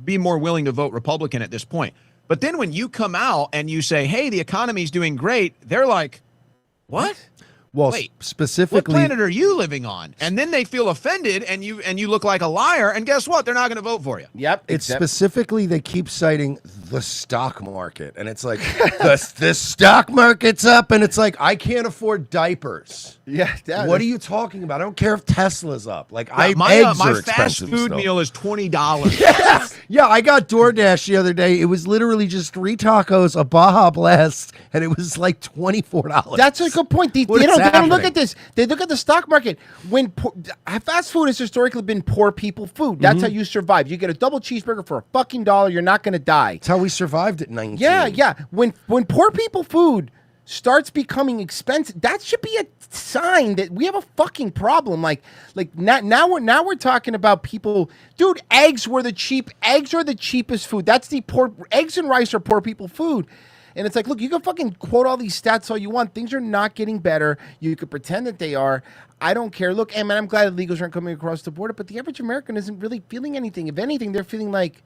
be more willing to vote Republican at this point. But then when you come out and you say, hey, the economy's doing great, they're like, what? Well, Wait, what specifically, planet are you living on? And then they feel offended, and you look like a liar. And guess what? They're not going to vote for you. Yep. it's specifically, they keep citing the stock market. And it's like, the stock market's up. And it's like, I can't afford diapers. Yeah. What are you talking about? I don't care if Tesla's up. Like, Yeah, eggs my are fast expensive food still. meal is $20. Yes. Yeah, I got DoorDash the other day. It was literally just 3 tacos, a Baja Blast, and it was like $24. That's a good point. They What don't is look happening? at this. They look at the stock market. When fast food has historically been poor people food. That's how you survive. You get a double cheeseburger for a fucking $1. You're not going to die. That's how we survived at 19. Yeah. When poor people food starts becoming expensive, that should be a sign that we have a fucking problem. Like now we're talking about people. Dude, eggs are the cheapest food. That's the poor. Eggs and rice are poor people food. And it's like, look, you can fucking quote all these stats all you want. Things are not getting better. You could pretend that they are. I don't care. Look, man, I'm glad illegals aren't coming across the border, but the average American isn't really feeling anything. If anything, they're feeling like,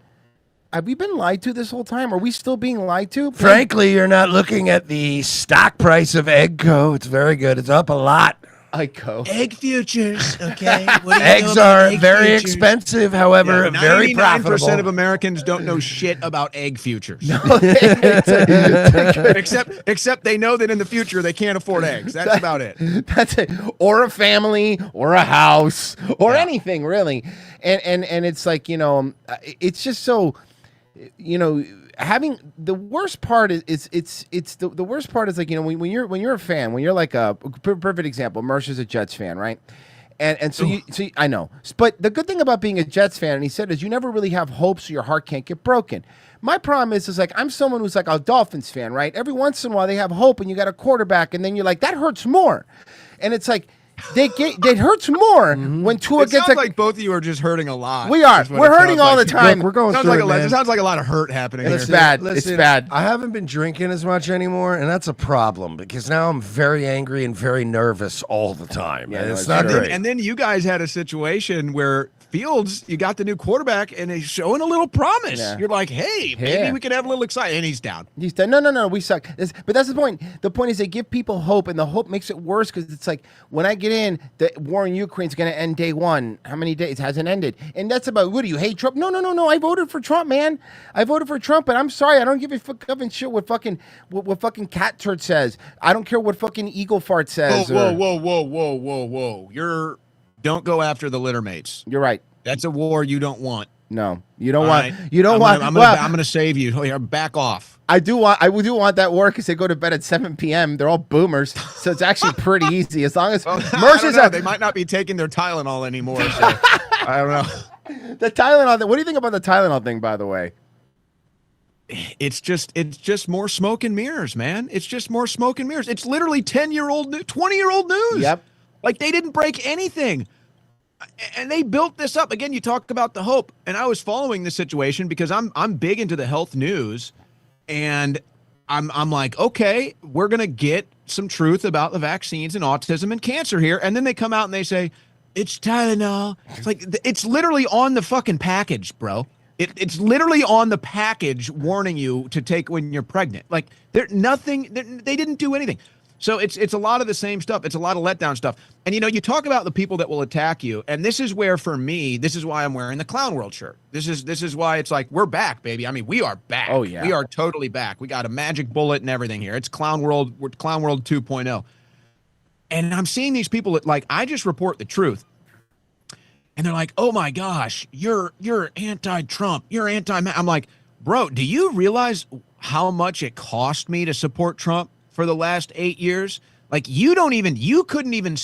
have we been lied to this whole time? Are we still being lied to? Frankly, you're not looking at the stock price of Eggco. It's very good. It's up a lot. Eggco. Egg futures, okay? What do you know Eggs about are egg very futures? expensive, however, Yeah, very 99% profitable. of Americans don't know shit about egg futures. Except they know that in the future they can't afford eggs. That's about it. That's it. Or a family, or a house, or anything really. And it's like, it's just so, having the worst part is the worst part is like, when you're a fan, when you're like a perfect example, Mercer's a Jets fan, right? And so I know, but the good thing about being a Jets fan, and he said, is you never really have hope, so your heart can't get broken. My problem is like, I'm someone who's like a Dolphins fan, right? Every once in a while they have hope, and you got a quarterback, and then you're like, that hurts more. And it's like, it hurts more when Tua It gets sounds like both of you are just hurting a lot. We are. is what We're it hurting sounds all like. the time. Look, we're going sounds through like it, a lot. man. It sounds like a lot of hurt happening. It's here. bad. Listen, it's bad. I haven't been drinking as much anymore, and that's a problem because now I'm very angry and very nervous all the time. Yeah, and no, it's it's not true. great. And then you guys had a situation where Fields, you got the new quarterback, and he's showing a little promise. Yeah. You're like, hey, maybe Yeah. we could have a little excitement. And he's down. He's done. No. We suck. But that's the point. The point is they give people hope, and the hope makes it worse because it's like when I get in, the war in Ukraine is going to end day one. How many days? It hasn't ended. And that's about, what do you hate Trump? No. I voted for Trump, man. I voted for Trump, and I'm sorry. I don't give a fucking shit what fucking cat turd says. I don't care what fucking eagle fart says. Whoa. Don't go after the litter mates. You're right. That's a war you don't want. No, you don't All want. right? You don't want. I'm well, going to save you. Here, back off. I do want that war because they go to bed at 7 p.m. They're all boomers, so it's actually pretty easy as long as They might not be taking their Tylenol anymore. So I don't know. The Tylenol. What do you think about the Tylenol thing, by the way? It's just more smoke and mirrors, man. It's just more smoke and mirrors. It's literally 10-year-old, 20-year-old news. Yep. Like they didn't break anything. And they built this up. Again, you talk about the hope. And I was following the situation because I'm big into the health news. And I'm like, okay, we're going to get some truth about the vaccines and autism and cancer here. And then they come out and they say, it's Tylenol. It's like, it's literally on the fucking package, bro. It's literally on the package warning you to take when you're pregnant. Like they didn't do anything. So it's a lot of the same stuff. It's a lot of letdown stuff. And, you talk about the people that will attack you. And this is where, for me, this is why I'm wearing the Clown World shirt. This is why it's like, we're back, baby. I mean, we are back. Oh, yeah. We are totally back. We got a magic bullet and everything here. It's Clown World. We're Clown World 2.0. And I'm seeing these people that, like, I just report the truth. And they're like, oh, my gosh, you're anti-Trump. You're anti-. I'm like, bro, do you realize how much it cost me to support Trump for the last 8 years? Like you couldn't even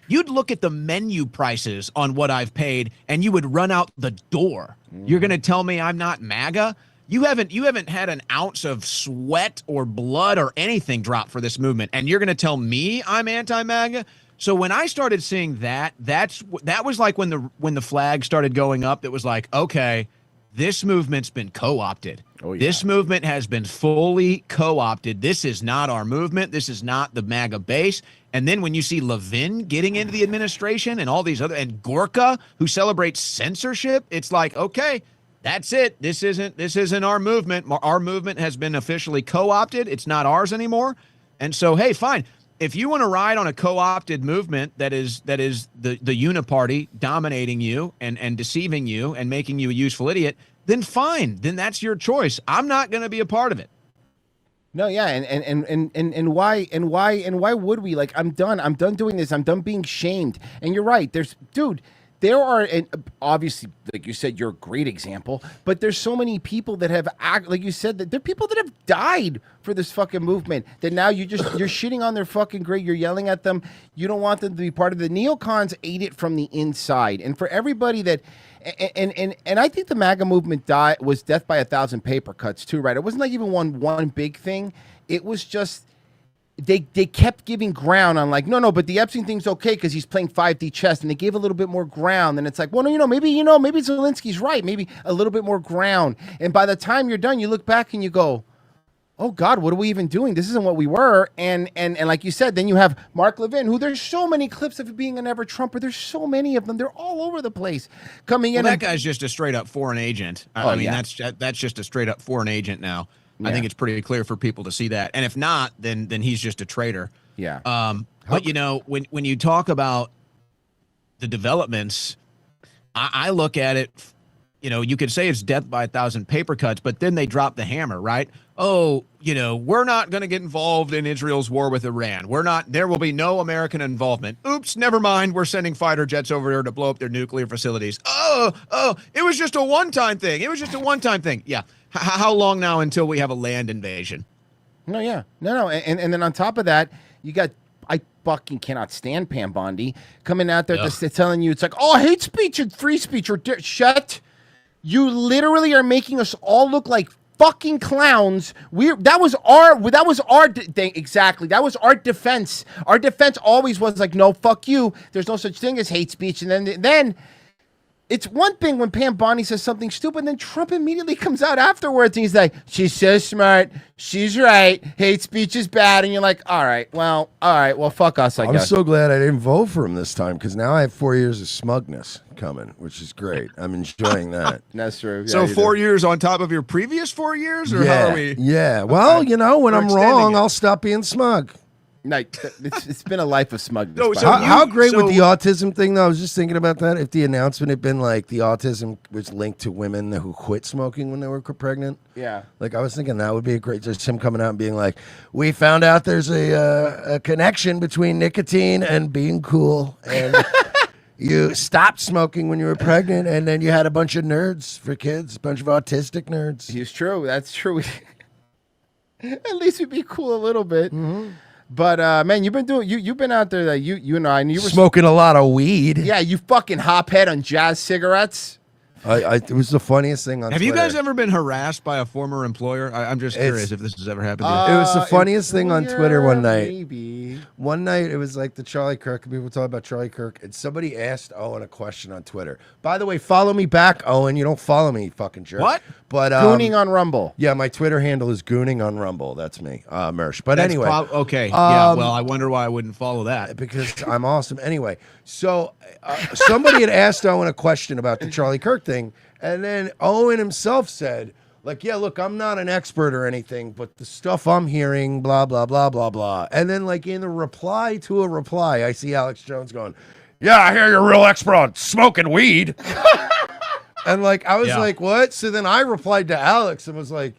you'd look at the menu prices on what I've paid and you would run out the door. You're going to tell me I'm not MAGA? You haven't had an ounce of sweat or blood or anything drop for this movement. And you're going to tell me I'm anti-MAGA? So when I started seeing that was like when the flag started going up, it was like, okay, this movement's been co-opted. Oh, yeah. This movement has been fully co-opted. This is not our movement. This is not the MAGA base. And then when you see Levin getting into the administration and all these other, and Gorka, who celebrates censorship, it's like, okay, that's it. This isn't our movement. Our movement has been officially co-opted. It's not ours anymore. And so, hey, fine. If you want to ride on a co-opted movement that is the uniparty dominating you and deceiving you and making you a useful idiot, then fine. Then that's your choice. I'm not going to be a part of it. No, yeah, and why would we? Like, I'm done doing this. I'm done being shamed. And you're right. There are, and obviously, like you said, you're a great example, but there's so many people that have, like you said, that there are people that have died for this fucking movement that now you're shitting on their fucking grave. You're yelling at them. You don't want them to be part of it. The neocons ate it from the inside. And for everybody that, and I think the MAGA movement was death by 1,000 paper cuts too, right? It wasn't like even one big thing. It was just, they kept giving ground on like, no, but the Epstein thing's okay because he's playing 5D chess, and they gave a little bit more ground. And it's like, well, no, maybe Zelensky's right. Maybe a little bit more ground. And by the time you're done, you look back and you go, oh God, what are we even doing? This isn't what we were. And like you said, then you have Mark Levin, who there's so many clips of being an ever Trumper. There's so many of them. They're all over the place coming in. That guy's just a straight up foreign agent. I mean, yeah. that's just a straight up foreign agent now. Yeah. I think it's pretty clear for people to see that. And if not, then he's just a traitor. Yeah. But when you talk about the developments, I look at it, you could say it's death by 1,000 paper cuts, but then they drop the hammer, right? Oh, we're not going to get involved in Israel's war with Iran. There will be no American involvement. Oops, never mind. We're sending fighter jets over there to blow up their nuclear facilities. Oh, it was just a one-time thing. Yeah. How long now until we have a land invasion? No, yeah. No. And then on top of that, you got, I fucking cannot stand Pam Bondi coming out there telling you, it's like, oh, hate speech and free speech. Shut. You literally are making us all look like fucking clowns. That was our thing exactly. That was our defense. Our defense always was like, no, fuck you. There's no such thing as hate speech. And then it's one thing when Pam Bondi says something stupid, and then Trump immediately comes out afterwards and he's like, she's so smart. She's right. Hate speech is bad. And you're like, all right, well, fuck us, I I'm guess. so glad I didn't vote for him this time because now I have 4 years of smugness coming, which is great. I'm enjoying that. That's true. So 4 years on top of your previous 4 years, or how are we? Yeah. Well, you know, when We're I'm extending wrong, it. I'll stop being smug. Like, it's been a life of smugness. No, by so the way. How great would the autism thing, though? I was just thinking about that. If the announcement had been like the autism was linked to women who quit smoking when they were pregnant. Yeah. Like, I was thinking that would be a great, just him coming out and being like, we found out there's a connection between nicotine and being cool. And you stopped smoking when you were pregnant, and then you had a bunch of nerds for kids, a bunch of autistic nerds. He's true. That's true. At least we'd be cool a little bit. But man, you've been doing you've been out there that you and I, and you were Smoking a lot of weed. Yeah, you fucking hophead on Jazz cigarettes. It was the funniest thing on Have Twitter. you guys ever been harassed by a former employer? I'm just curious if this has ever happened to you. It was the funniest thing on Twitter one night. Maybe. One night, it was like the Charlie Kirk. People talking about Charlie Kirk, and somebody asked Owen a question on Twitter. By the way, follow me back, Owen. You don't follow me, fucking jerk. What? But Gooning on Rumble. Yeah, my Twitter handle is Gooning on Rumble. That's me, Mersh. But That's anyway, okay. Yeah. Well, I wonder why I wouldn't follow that. because I'm awesome. Anyway, so somebody had asked Owen a question about the Charlie Kirk thing, and then Owen himself said, like, yeah, look, I'm not an expert or anything, but the stuff I'm hearing, blah, blah, blah, blah, blah. And then, like, in the reply to a reply, I see Alex Jones going, yeah, I hear you're a real expert on smoking weed. And, like, I was like, what? So then I replied to Alex and was like,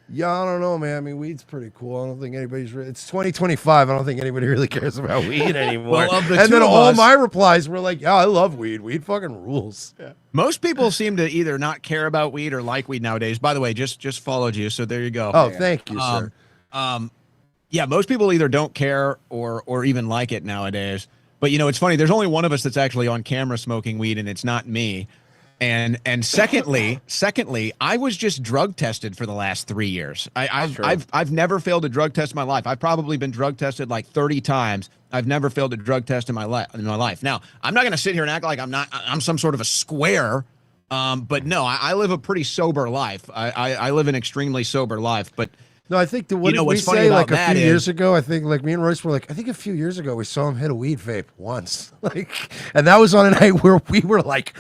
yeah, I don't know, man. I mean, weed's pretty cool. I don't think anybody's really... It's 2025. I don't think anybody really cares about weed anymore. Well, of the and two then of all us- my replies were like, yeah, I love weed. Weed fucking rules. Yeah. Most people seem to either not care about weed or like weed nowadays. By the way, just followed you, so there you go. Oh, thank you, sir. Yeah, most people either don't care or even like it nowadays. But, you know, it's funny. There's only one of us that's actually on camera smoking weed, and it's not me. And secondly, I was just drug tested for the last 3 years. I've never failed a drug test in my life. I've probably been drug tested like 30 times. I've never failed a drug test in my life. Now, I'm not going to sit here and act like I'm some sort of a square. But no, I live a pretty sober life. I live an extremely sober life. But no, I think what did we what's funny say about like a that few is- years ago? I think like me and Royce were like, I think a few years ago we saw him hit a weed vape once. Like, and that was on a night where we were like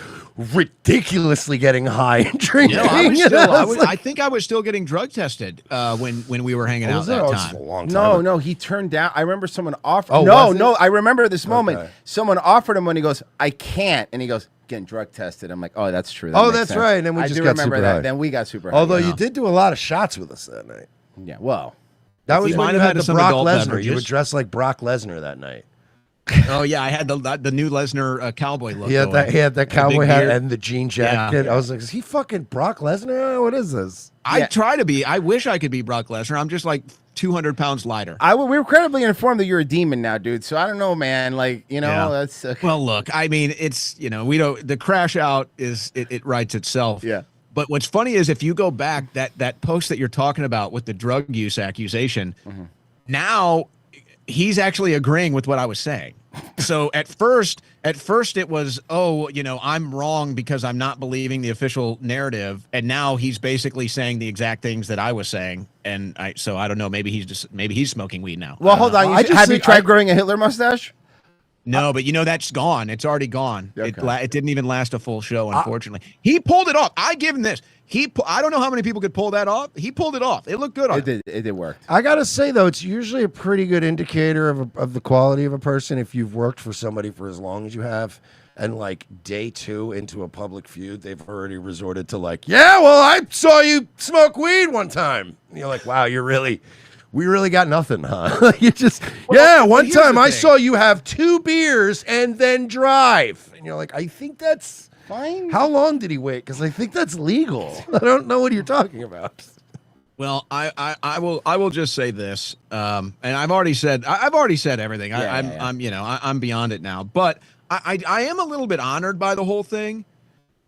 ridiculously getting high and drinking. No, I, was you still, know? I, It's was, like- I think I was still getting drug tested when we were hanging Oh, out was it? that Oh, it's time. a long time. No, he turned down. I remember someone offered. Oh, no, was it? no, I remember this moment. Okay. Someone offered him when he goes, I can't, and he goes, getting drug tested. I'm like, oh, that's true. That Oh, makes that's sense. right. And then we I just do got remember super that. high. Then we got super high. Although yeah. you did do a lot of shots with us that night. Yeah, well, That was We when might you have had had the some Brock adult Lesnar. You beverages. were dressed like Brock Lesnar that night. Oh yeah, I had the new Lesnar cowboy look. He had that. going. He had that The cowboy big hat beard. and the jean jacket. I was like, is he fucking Brock Lesnar? What is this? I try to be. I wish I could be Brock Lesnar. I'm just like 200 pounds lighter. we were credibly informed that you're a demon now, dude. So I don't know, man. Like, you know, Yeah. that's Well, look, I mean, it's, you know, we don't, the crash out is, it writes itself. Yeah. But what's funny is if you go back, that post that you're talking about with the drug use accusation, now he's actually agreeing with what I was saying. So at first it was, oh, you know, I'm wrong because I'm not believing the official narrative. And now he's basically saying the exact things that I was saying. And so I don't know, maybe he's smoking weed now. Well, hold on. Have you tried growing a Hitler mustache? No, but you know that's gone. It's already gone. Okay. It didn't even last a full show, unfortunately. He pulled it off. I give him this. I don't know how many people could pull that off. He pulled it off. It looked good on him. It did work. I gotta say though, it's usually a pretty good indicator of the quality of a person if you've worked for somebody for as long as you have, and like day 2 into a public feud, they've already resorted to like, yeah, well, I saw you smoke weed one time. And you're like, wow, we really got nothing, huh? You just, one here's time the I thing. saw you have 2 beers and then drive, and you're like, I think that's fine. How long did he wait? Because I think that's legal. I don't know what you're talking about. Well, I will just say this, and I've already said everything. I'm beyond it now. But I am a little bit honored by the whole thing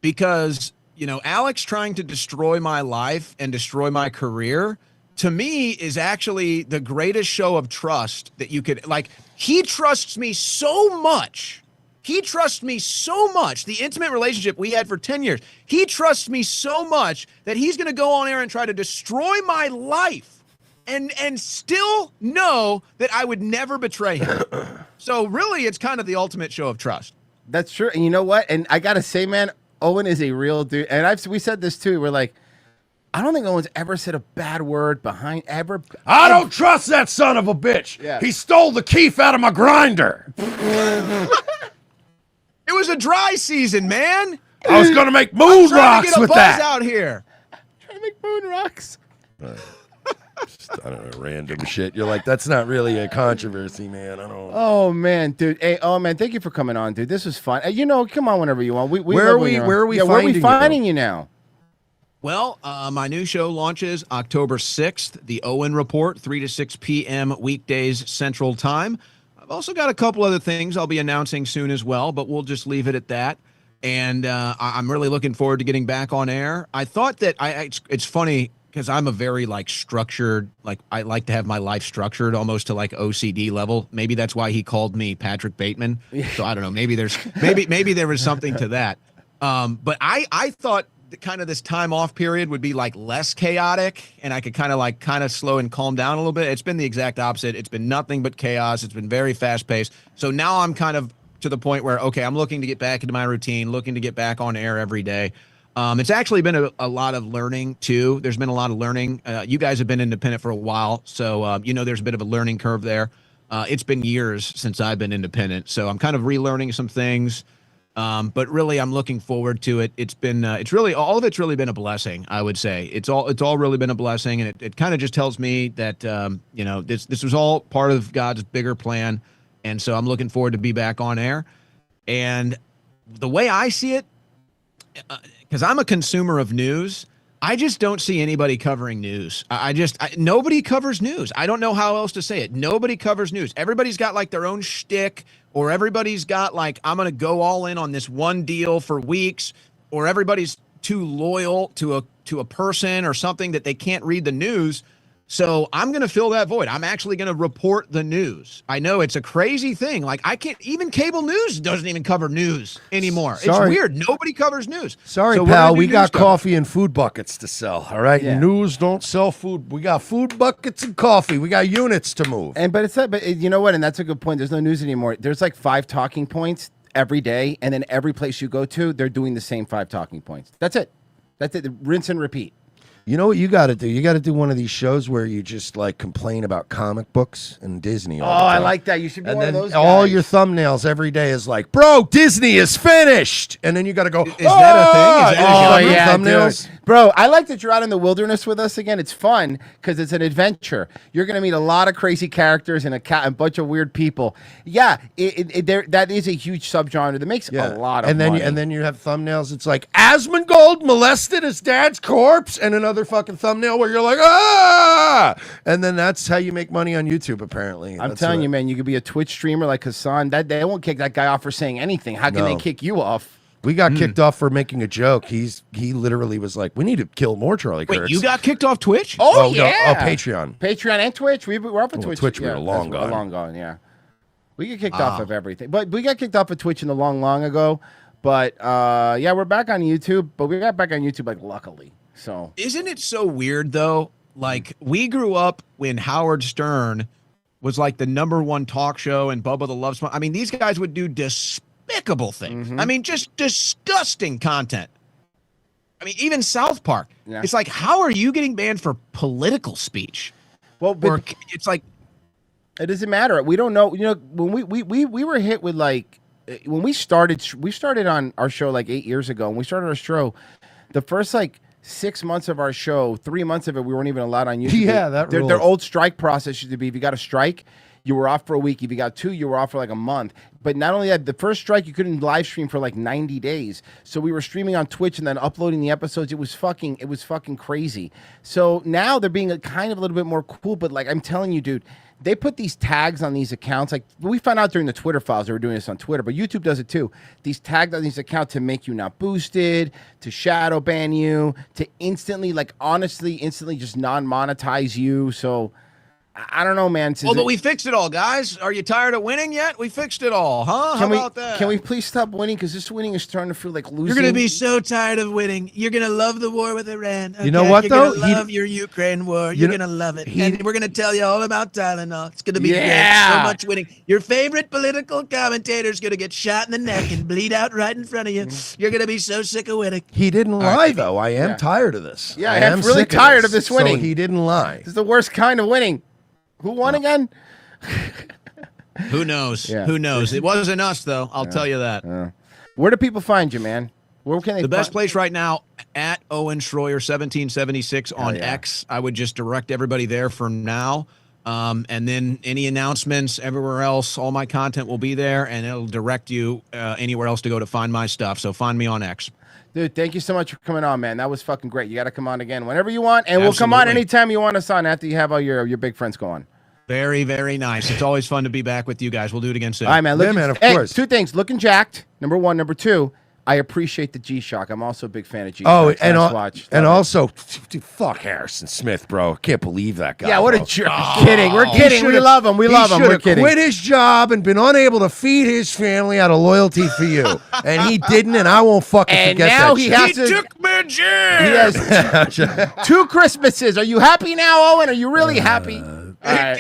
because Alex trying to destroy my life and destroy my career, to me, is actually the greatest show of trust that you could, like, he trusts me so much. He trusts me so much. The intimate relationship we had for 10 years, he trusts me so much that he's going to go on air and try to destroy my life and still know that I would never betray him. So really, it's kind of the ultimate show of trust. That's true. And you know what? And I got to say, man, Owen is a real dude. And we said this too. We're like, I don't think Owen's ever said a bad word behind ever. I don't trust that son of a bitch. Yeah. He stole the keef out of my grinder. It was a dry season, man. I was going to make I'm moon trying to rocks get a with buzz that. out here. Trying to make moon rocks. Just, I don't know, random shit. You're like, that's not really a controversy, man. I don't. Oh man, dude. Hey, oh man, thank you for coming on, dude. This was fun. Come on whenever you want. Where are we finding you now? Well, my new show launches October 6th, The Owen Report, 3 to 6 p.m. weekdays Central Time. I've also got a couple other things I'll be announcing soon as well, but we'll just leave it at that. And I'm really looking forward to getting back on air. I thought that it's funny because I'm a very structured, I like to have my life structured almost to OCD level. Maybe that's why he called me Patrick Bateman. So I don't know. Maybe maybe there was something to that. But I thought kind of this time off period would be less chaotic and I could kind of slow and calm down a little bit. It's been the exact opposite. It's been nothing but chaos. It's been very fast paced. So now I'm kind of to the point where, okay, I'm looking to get back into my routine, looking to get back on air every day. It's actually been a lot of learning too. There's been a lot of learning. You guys have been independent for a while. So, there's a bit of a learning curve there. It's been years since I've been independent. So I'm kind of relearning some things. But really, I'm looking forward to it. It's been, all of it's really been a blessing, I would say. It's all really been a blessing. And it kind of just tells me that, this was all part of God's bigger plan. And so I'm looking forward to be back on air. And the way I see it, because I'm a consumer of news, I just don't see anybody covering news. Nobody covers news. I don't know how else to say it. Nobody covers news. Everybody's got their own shtick, or everybody's got I'm going to go all in on this one deal for weeks, or everybody's too loyal to a person or something that they can't read the news. So I'm going to fill that void. I'm actually going to report the news. I know it's a crazy thing. I can't, even cable news doesn't even cover news anymore. Sorry. It's weird. Nobody covers news. Sorry, So we're pal. gonna do We got news coverage. coffee and food buckets to sell. All right. Yeah. News don't sell food. We got food buckets and coffee. We got units to move. But you know what? And that's a good point. There's no news anymore. There's 5 talking points every day, and then every place you go to, they're doing the same 5 talking points. That's it. Rinse and repeat. You know what you got to do? You got to do one of these shows where you just complain about comic books and Disney. All the I time. like that. You should be And one of then those all guys. your thumbnails every day is bro, Disney is finished. And then you got to go, Is that a thing? Is that a genre? thumbnails? Dude. Bro, I like that you're out in the wilderness with us again. It's fun because it's an adventure. You're going to meet a lot of crazy characters and a bunch of weird people. Yeah, that is a huge subgenre that makes a lot of money. And then you have thumbnails. It's Asmongold molested his dad's corpse, and another fucking thumbnail where you're ah! And then that's how you make money on YouTube, apparently. I'm telling you, man, you could be a Twitch streamer like Hassan. They won't kick that guy off for saying anything. How can they kick you off? We got kicked off for making a joke. He literally was like, "We need to kill more Charlie Kirks." Wait, you got kicked off Twitch? Oh, no, yeah. Patreon. Patreon and Twitch. We're off of Well, Twitch. Twitch, we were long that's gone. Long gone, yeah. We get kicked off of everything. But we got kicked off of Twitch in the long ago. But, we're back on YouTube. But we got back on YouTube, luckily. So Isn't it so weird, though? We grew up when Howard Stern was the #1 talk show and Bubba the Love Sponge. I mean, these guys would do despicable things. Mm-hmm. I mean, just disgusting content. I mean, even South Park. Yeah. It's how are you getting banned for political speech? Well, or it's it doesn't matter. We don't know. You know, when we were hit with when we started on our show 8 years ago, and we started our show, the first 6 months of our show, 3 months of it, we weren't even allowed on YouTube. Yeah, that their rules. old strike process used to be if you got a strike, you were off for a week. If you got 2, you were off for like a month. But not only that, the first strike, you couldn't live stream for like 90 days. So we were streaming on Twitch and then uploading the episodes. It was fucking crazy. So now they're being kind of a little bit more cool. But like I'm telling you, dude, they put these tags on these accounts. Like we found out during the Twitter files, they were doing this on Twitter, but YouTube does it too. These tags on these accounts to make you not boosted, to shadow ban you, to instantly, like honestly, instantly just non-monetize you. So I don't know, man. Oh, but we fixed it all, guys. Are you tired of winning yet? We fixed it all, huh? How about that? Can we please stop winning? Because this winning is starting to feel like losing. You're going to be so tired of winning. You're going to love the war with Iran. You know what, You're though? going to love your Ukraine war. You're going to love it. And we're going to tell you all about Tylenol. It's going to be great. So much winning. Your favorite political commentator is going to get shot in the neck and bleed out right in front of you. You're going to be so sick of winning. He didn't lie, though. I am tired of this. Yeah, I am really tired of this winning. So he didn't lie. This is the worst kind of winning. Who won again? Who knows? Yeah. Who knows? It wasn't us, though. I'll tell you that. Where do people find you, man? Where can they The best place right now, at Owen Schroyer 1776 on X. I would just direct everybody there for now. And then any announcements everywhere else, all my content will be there, and it'll direct you anywhere else to go to find my stuff. So find me on X. Dude, thank you so much for coming on, man. That was fucking great. You got to come on again whenever you want, and we'll come on anytime you want us on after you have all your big friends go on. Very, very nice. It's always fun to be back with you guys. We'll do it again soon. All right, man. Of course. 2 things. Looking jacked, number 1. Number 2, I appreciate the G-Shock. I'm also a big fan of G-Shock. Oh, and Love also, dude, fuck Harrison Smith, bro. Can't believe that guy. Yeah, what bro. a jerk. Kidding. We're kidding. We love him. We love him. We're kidding. Quit his job and been unable to feed his family out of loyalty for you. And he didn't, and I won't fucking And forget now that he shit. has to. Took me He has 2 Christmases. Are you happy now, Owen? Are you really happy? All right.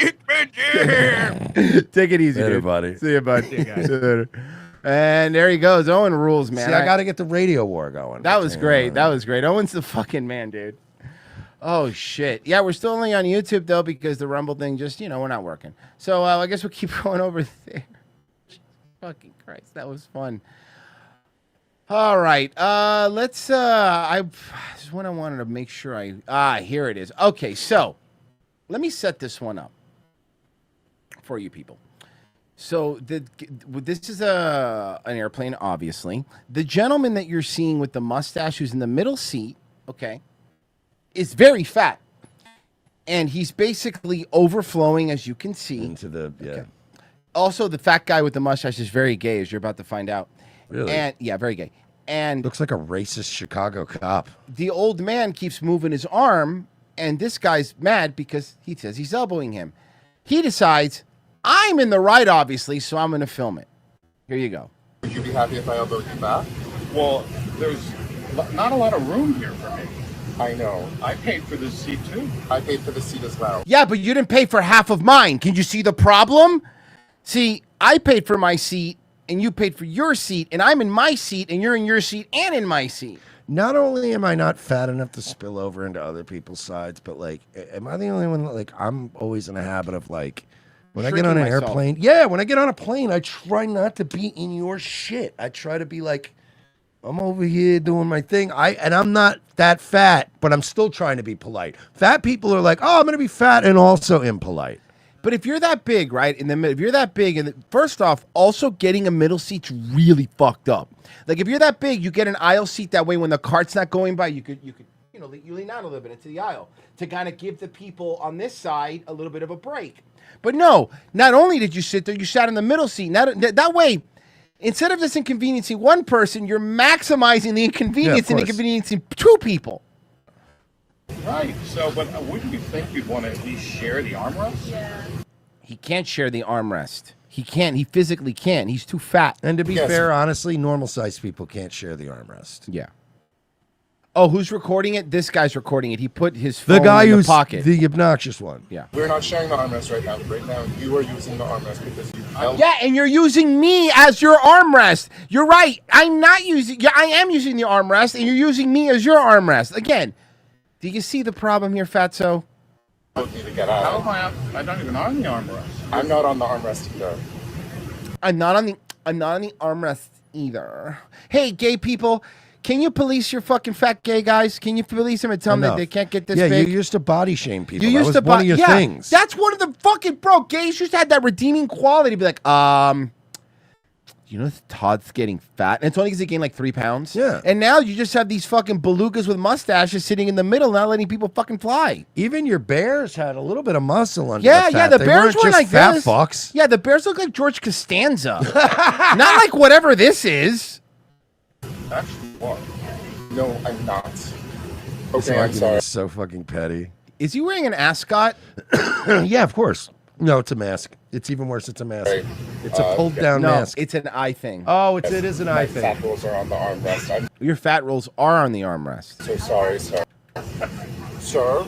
Take it easy, Later, dude. buddy. See you, bud. See you later. And there he goes. Owen rules, man. See, I got to get the radio war going. That was great. That was great. Owen's the fucking man, dude. Oh, shit. Yeah, we're still only on YouTube, though, because the Rumble thing just, we're not working. So I guess we'll keep going over there. Fucking Christ. That was fun. All right. Let's, this is what I wanted to make sure here it is. Okay, so let me set this one up for you people. So this is an airplane, obviously. The gentleman that you're seeing with the mustache who's in the middle seat, okay, is very fat. And he's basically overflowing, as you can see. Into the, Okay. Also, the fat guy with the mustache is very gay, as you're about to find out. Really? And yeah, very gay. And looks like a racist Chicago cop. the old man keeps moving his arm, and this guy's mad because he says he's elbowing him. He decides, I'm in the right, obviously, so I'm going to film it. Here you go. Would you be happy if I elbowed you back? Well, there's not a lot of room here for me. I know. I paid for this seat too. I paid for the seat as well. Yeah, but you didn't pay for half of mine. Can you see the problem? See, I paid for my seat, and you paid for your seat, and I'm in my seat, and you're in your seat and in my seat. Not only am I not fat enough to spill over into other people's sides, but like, am I the only one that, like, I'm always in a habit of like, when I get on an Shrinking myself. airplane, yeah, when I get on a plane, I try not to be in your shit. I try to be like, I'm over here doing my thing. And I'm not that fat, but I'm still trying to be polite. Fat people are like, oh, I'm gonna be fat and also impolite. But if you're that big, right, if you're that big, and first off, also getting a middle seat's really fucked up. Like if you're that big, you get an aisle seat. That way, when the cart's not going by, you could you lean out a little bit into the aisle to kind of give the people on this side a little bit of a break. But no, not only did you sit there, you sat in the middle seat. That way, instead of just inconveniencing one person, you're maximizing the inconvenience and inconveniencing 2 people. Right. So, but wouldn't you think you'd want to at least share the armrest? Yeah. He can't share the armrest. He can't. He physically can't. He's too fat. And to be fair, honestly, normal-sized people can't share the armrest. Yeah. Oh, who's recording it? This guy's recording it. He put his phone The guy in who's the pocket. the obnoxious one. Yeah. We're not sharing the armrest right now. Right now, you are using the armrest because you held. Yeah, and you're using me as your armrest. You're right. I'm not using. Yeah, I am using the armrest, and you're using me as your armrest. Again, do you see the problem here, Fatso? Me to get out. How am I? I'm not even on the armrest. I'm not on the armrest either. I'm not on the armrest either. Hey, gay people, Can you police your fucking fat gay guys? Can you police them and tell them that Enough. they can't get this Yeah, big? you used to body shame people. You That used was to one of your things. That's one of the fucking gays used to have that redeeming quality. Be like, you know, Todd's getting fat, and it's only because he gained like 3 pounds. Yeah. And now you just have these fucking belugas with mustaches sitting in the middle, not letting people fucking fly. Even your bears had a little bit of muscle under Yeah, the fat. yeah, the They bears weren't were just like fat this. fucks. Yeah, the bears look like George Costanza, not like whatever this is. Actually, what? No, I'm not. This Okay, I'm argument sorry. is so fucking petty. Is he wearing an ascot? Yeah, of course. No, it's a mask. It's even worse. It's a mask. Right. It's a pulled down no, mask. it's an eye thing. Oh, it is an eye My thing. fat rolls are on the armrest. I'm Your fat rolls are on the armrest. so sorry, sir. Sir,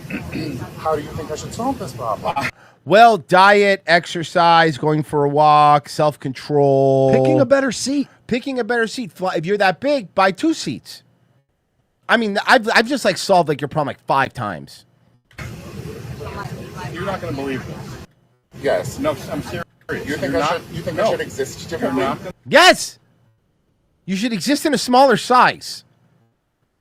how do you think I should solve this problem? Well, diet, exercise, going for a walk, self-control. Picking a better seat. Picking a better seat. If you're that big, buy 2 seats. I mean, I've just like solved like your problem like 5 times. You're not going to believe this. Yes. No, I'm serious. You think I should exist differently? Yes! You should exist in a smaller size.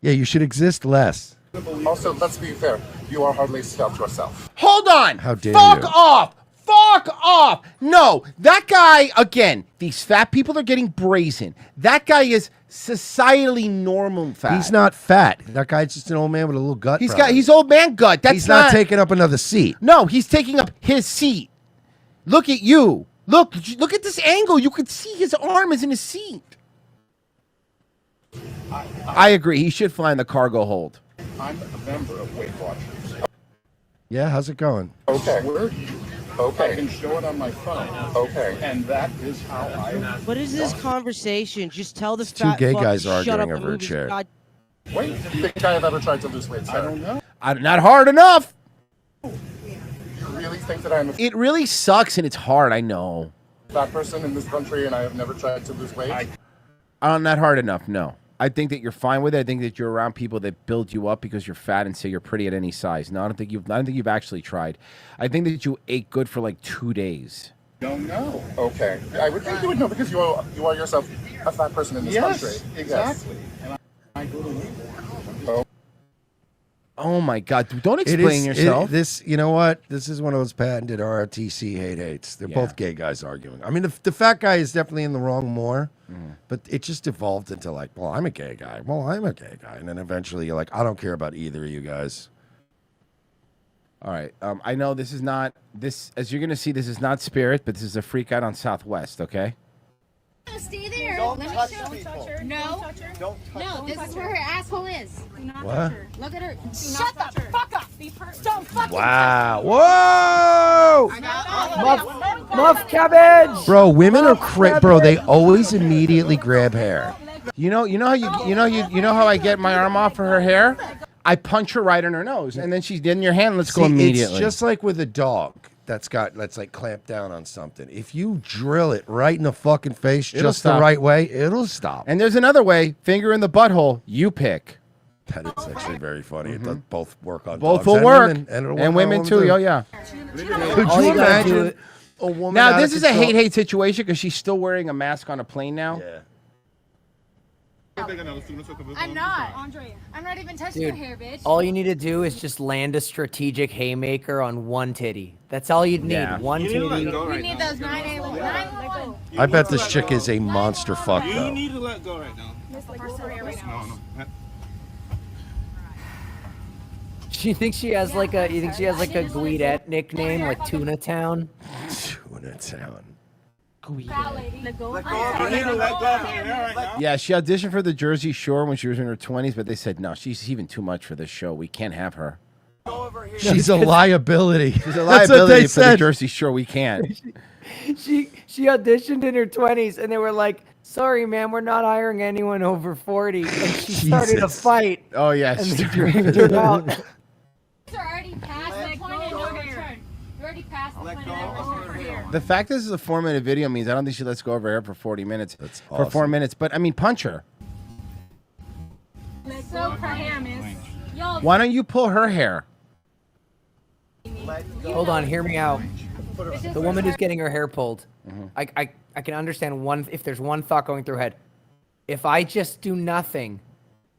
Yeah, you should exist less. Also, let's be fair. You are hardly stealth yourself. Hold on. How dare Fuck you. off. Fuck off. No, that guy, again, these fat people are getting brazen. That guy is societally normal fat. He's not fat. That guy's just an old man with a little gut. He's old man gut. That's He's not taking up another seat. No, he's taking up his seat. Look at you. Look at this angle. You could see his arm is in his seat. I agree. He should fly in the cargo hold. I'm a member of Weight Watchers. Yeah, how's it going? Okay. Okay. I can show it on my phone. Okay. And that is how I... What is this conversation? Just tell the Two fat gay fuck guys to shut arguing up and over a move his chair. god- Wait, think I have ever tried to lose weight, sir? I don't know. Not hard enough. You really think that I'm a It really sucks and it's hard. I know. fat person in this country and I have never tried to lose weight? Not hard enough. No. I think that you're fine with it. I think that you're around people that build you up because you're fat and say you're pretty at any size. No, I don't think you've actually tried. I think that you ate good for like 2 days. Don't know. Okay. I would think you would know because you are yourself a fat person in this country. Exactly. And I go to weight. Oh. Oh my God! Don't explain yourself. You know what? This is one of those patented ROTC hates. They're Yeah. both gay guys arguing. I mean, the fat guy is definitely in the wrong more, but it just evolved into like, well, I'm a gay guy. Well, I'm a gay guy. And then eventually you're like, I don't care about either of you guys. All right. I know this is not this. As you're gonna see, this is not Spirit, but this is a freak out on Southwest. Okay. Stay there. Don't Let me touch show. people. No. Don't No, this is where her asshole is. Do not What? touch her. Look at her. Shut the fuck up. Don't fucking Wow. Whoa! Muff cabbage. Bro, women are bro, they always immediately grab hair. You know how I get my arm off of her hair? I punch her right in her nose, and then she's in your hand. Let's go See, immediately. It's just like with a dog that's like clamped down on something. If you drill it right in the fucking face It'll just the stop. right way, it'll stop. And there's another way: finger in the butthole. You pick. That is actually very funny. It does both work on Both dogs will and work, women, and, it'll work and on women too. Oh yeah. Could All you you gotta do imagine a woman Now out this of is a control? hate situation because she's still wearing a mask on a plane now. Yeah. I'm not. Andre, I'm not even touching Dude, your hair, bitch. all you need to do is just land a strategic haymaker on one titty. That's all you'd need. Yeah. One titty. We need those 911. I bet this chick is a monster fuck You though. need to let go right now. You think she has like a Guidette nickname like Tuna Town? Tuna Town. Let go. You need to let go of your hair right now. Yeah, she auditioned for the Jersey Shore when she was in her 20s, but they said no, she's even too much for this show. We can't have her. She's a liability. She's a That's what liability they for the said. Jersey Shore. We can't. She auditioned in her 20s and they were like, "Sorry, ma'am, we're not hiring anyone over 40." And she started a Jesus. fight. Oh yeah. And they dragged her out. You're already past the point of no return. You're already past the point of no return for here. The fact this is a 4-minute video means I don't think she lets go of her hair for 40 minutes. That's For 4 awesome. minutes. But I mean, punch her. So promise. Yo, Why don't you pull her hair? Hold on, hear me out. The woman who's getting her hair pulled. I can understand if there's one thought going through her head. If I just do nothing,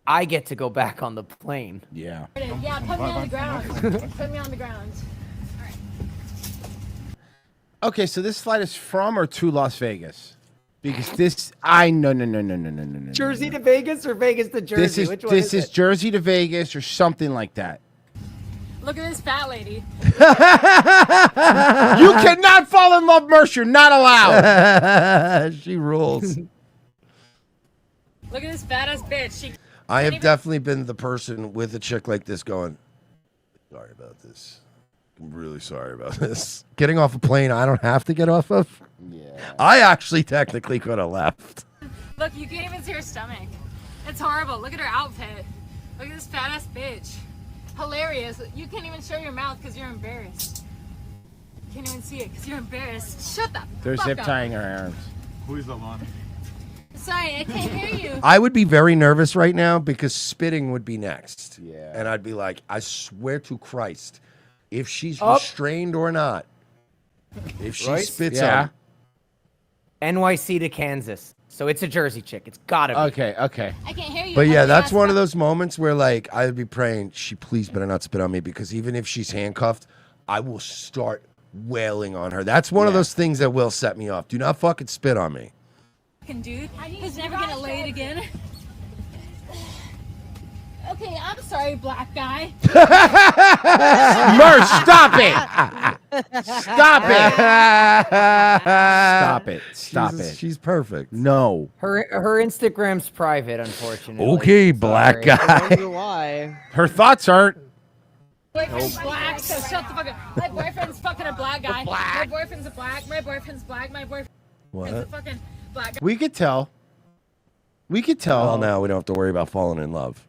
I get to go back on the plane. Yeah. Yeah, put me on the ground. Put me on the ground. Okay, so this flight is from or to Las Vegas? Because this, no. Jersey to Vegas or Vegas to Jersey? Which one This is it? Jersey to Vegas or something like that. Look at this fat lady. You cannot fall in love, Merce. You're not allowed. She rules. Look at this fat ass bitch. She I have definitely been the person with a chick like this going, sorry about this. I'm really sorry about this. Getting off a plane I don't have to get off of? Yeah. I actually technically could have left. look, you can't even see her stomach. It's horrible. Look at her outfit. Look at this fat ass bitch. Hilarious. You can't even show your mouth because you're embarrassed. You can't even see it because you're embarrassed. Shut the They're fuck zip up. tying her arms. Who is Alana? Sorry, I can't hear you. I would be very nervous right now because spitting would be next. Yeah. And I'd be like, I swear to Christ, if she's restrained or not, if she spits out. NYC to Kansas. So it's a Jersey chick. It's gotta be. Okay. I can't hear you. But yeah, that's one of those moments where like I would be praying, she please better not spit on me because even if she's handcuffed, I will start wailing on her. That's one of those things that will set me off. Do not fucking spit on me. Dude, who's never gonna lay it again. Okay, I'm sorry, black guy. Merce, stop it! Stop it! Stop it! Stop it! She's perfect. No. Her Instagram's private, unfortunately. Okay, black Sorry. guy. wonder why. Her thoughts aren't. Boyfriend's black, so shut the fuck up. My boyfriend's fucking a black guy. My boyfriend's a black. My boyfriend's black. My boyfriend's a fucking black guy. We could tell. We could tell. Well, now we don't have to worry about falling in love.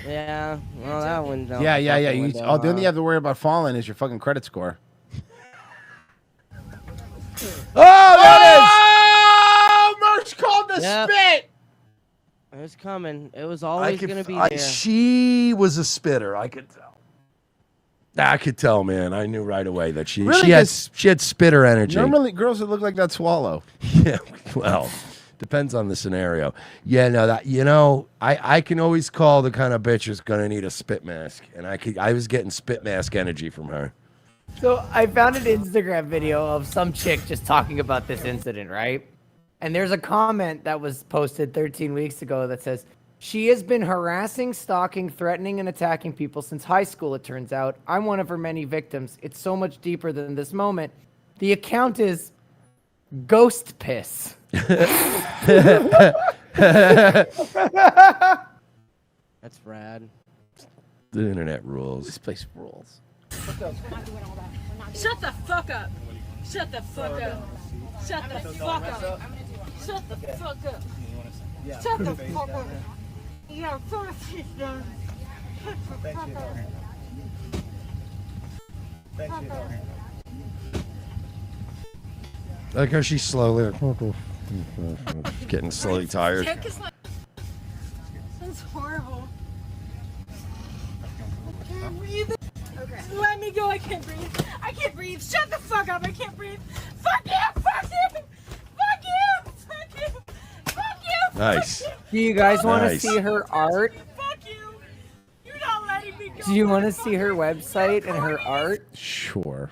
Yeah, well, that one. Yeah. You, the only thing you have to worry about falling is your fucking credit score. Oh, Merch called the spit. It was coming. It was always gonna be there. She was a spitter. I could tell. I could tell, man. I knew right away that she Really? she had spitter energy. Normally, girls that look like that swallow. Yeah, well, depends on the scenario. Yeah, no, that I can always call the kind of bitch who's gonna need a spit mask, and I was getting spit mask energy from her. So I found an Instagram video of some chick just talking about this incident, right? And there's a comment that was posted 13 weeks ago that says, she has been harassing, stalking, threatening, and attacking people since high school, it turns out. I'm one of her many victims. It's so much deeper than this moment. The account is Ghost Piss. That's rad. The internet rules. This place rules. Shut the fuck up. Shut the fuck up. Shut the fuck up. Shut the fuck up. Shut the fuck up. Yeah, first he's done. Shut the fuck up. Like how she's slowly getting slowly tired. Chick is like, that's horrible. I can't breathe. Okay. Let me go. I can't breathe. I can't breathe. Shut the fuck up. I can't breathe. Fuck you. Fuck you. Fuck you. Fuck you. Fuck you. Nice. Do you guys want to Nice. see her art? Fuck you. You're not letting me go. Do you want to see her website and her art? Sure.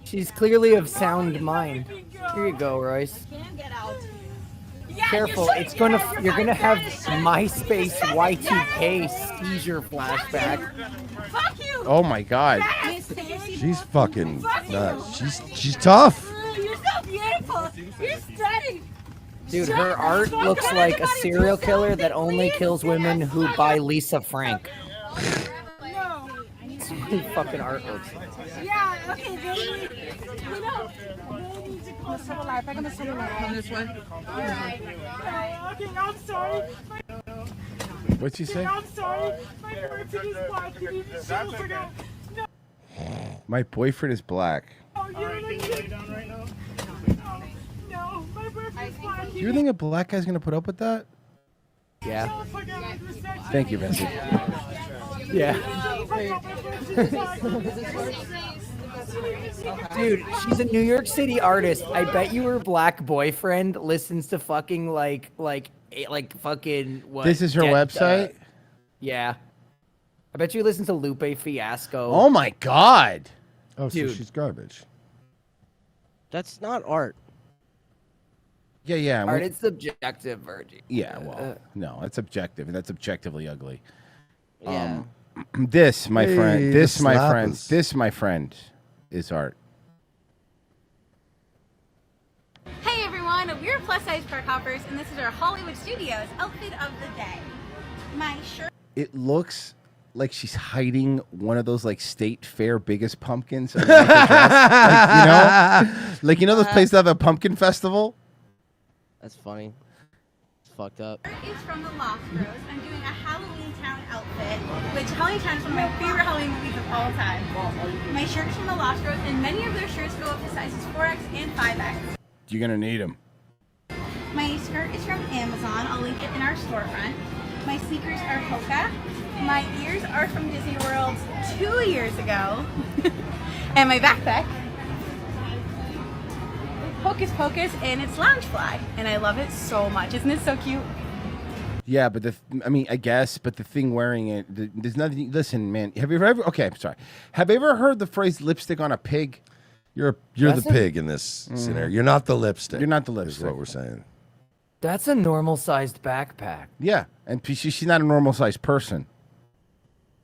She's clearly of sound mind. Here you go, Royce. Can't get out. Careful, you're gonna have MySpace Y2K seizure flashback. Fuck you. Oh my God. She's fucking nuts. She's tough. You're so beautiful. You're stunning. Dude, her art looks like a serial killer that only kills women who buy Lisa Frank. That's what the fucking art looks like. Yeah, okay, they need to call someone. If I can someone on this one. Alright. Okay, I'm sorry. What'd you say? I'm sorry. My boyfriend is black. You need to show forgot. No. My boyfriend is black. Oh, you're like down right now? No, my boyfriend's black. Do you think a black guy's gonna put up with that? Yeah. Thank you, Vincent. Yeah. Dude, she's a New York City artist. I bet you her black boyfriend listens to fucking like fucking what? This is her website? Yeah. I bet you listen to Lupe Fiasco. Oh my God. Oh, Dude. so she's garbage. That's not art. Yeah. Art, it's subjective, Virgie. Yeah, well, no, that's objective, and that's objectively ugly. Yeah. This, my Hey, friend, the this, my friend, slappers. this, my friend, is art. Hey everyone, we're Plus Size Park Hoppers, and this is our Hollywood Studios outfit of the day. My shirt. It looks like she's hiding one of those like state fair biggest pumpkins. underneath her dress. Like you know those places that have a pumpkin festival. That's funny. It's fucked up. Is from the Lost Bros. I'm doing a Halloween Town outfit, which Halloween Town is one of my favorite Halloween movies of all time. My shirt's from the Lost Bros, and many of their shirts go up to sizes 4X and 5X. You're gonna need them. My skirt is from Amazon. I'll link it in our storefront. My sneakers are Hoka. My ears are from Disney World 2 years ago. And my backpack, Hocus Pocus, and it's Loungefly. And I love it so much. Isn't it so cute? Yeah, but I guess, but the thing wearing it, there's nothing. Listen, man, have you ever? Okay, I'm sorry. Have you ever heard the phrase "lipstick on a pig"? You're That's the a- pig in this scenario. You're not the lipstick. You're not the Is lipstick. what we're saying. That's a normal sized backpack. Yeah, and she's not a normal sized person.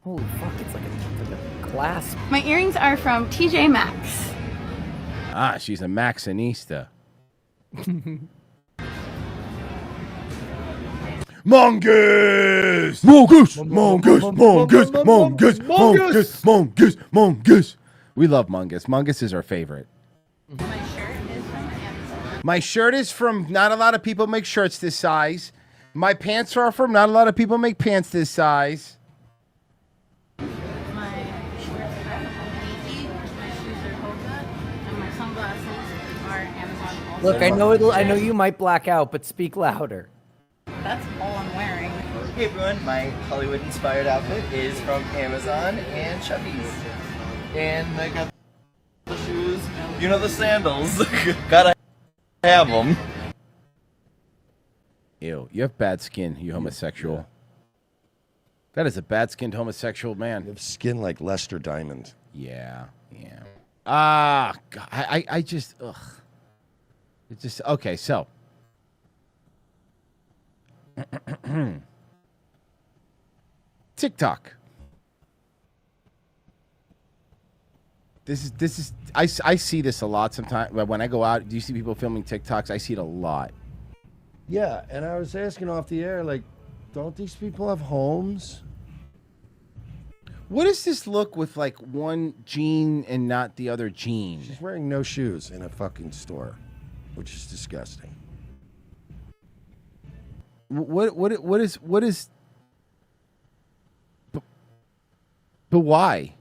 Holy fuck, it's like a clasp. My earrings are from TJ Maxx. Ah, she's a Maxinista. Mongoose! Mongoose! Mongoose! Mongoose! Mongoose! Mongoose! Mongoose! Mongoose! We love Mongoose. Mongoose is our favorite. My shirt is from Amazon. My shirt is from not a lot of people make shirts this size. My pants are from not a lot of people make pants this size. My shorts are Nike. My shoes are Hoka. And my sunglasses are Amazon also. Look, I know you might black out, but speak louder. That's all I'm wearing. Hey everyone, my Hollywood inspired outfit is from Amazon and Chubby's. And I got the shoes, you know, the sandals. Gotta have them. Ew, you have bad skin, you homosexual. That is a bad-skinned homosexual man. You have skin like Lester Diamond. Yeah. Ah, God, I just, ugh. It's just, okay, so. TikTok. This is I see this a lot sometimes. When I go out, do you see people filming TikToks? I see it a lot. Yeah, and I was asking off the air, like, don't these people have homes? What does this look with like one jean and not the other jean? She's wearing no shoes in a fucking store, which is disgusting. What is? But why?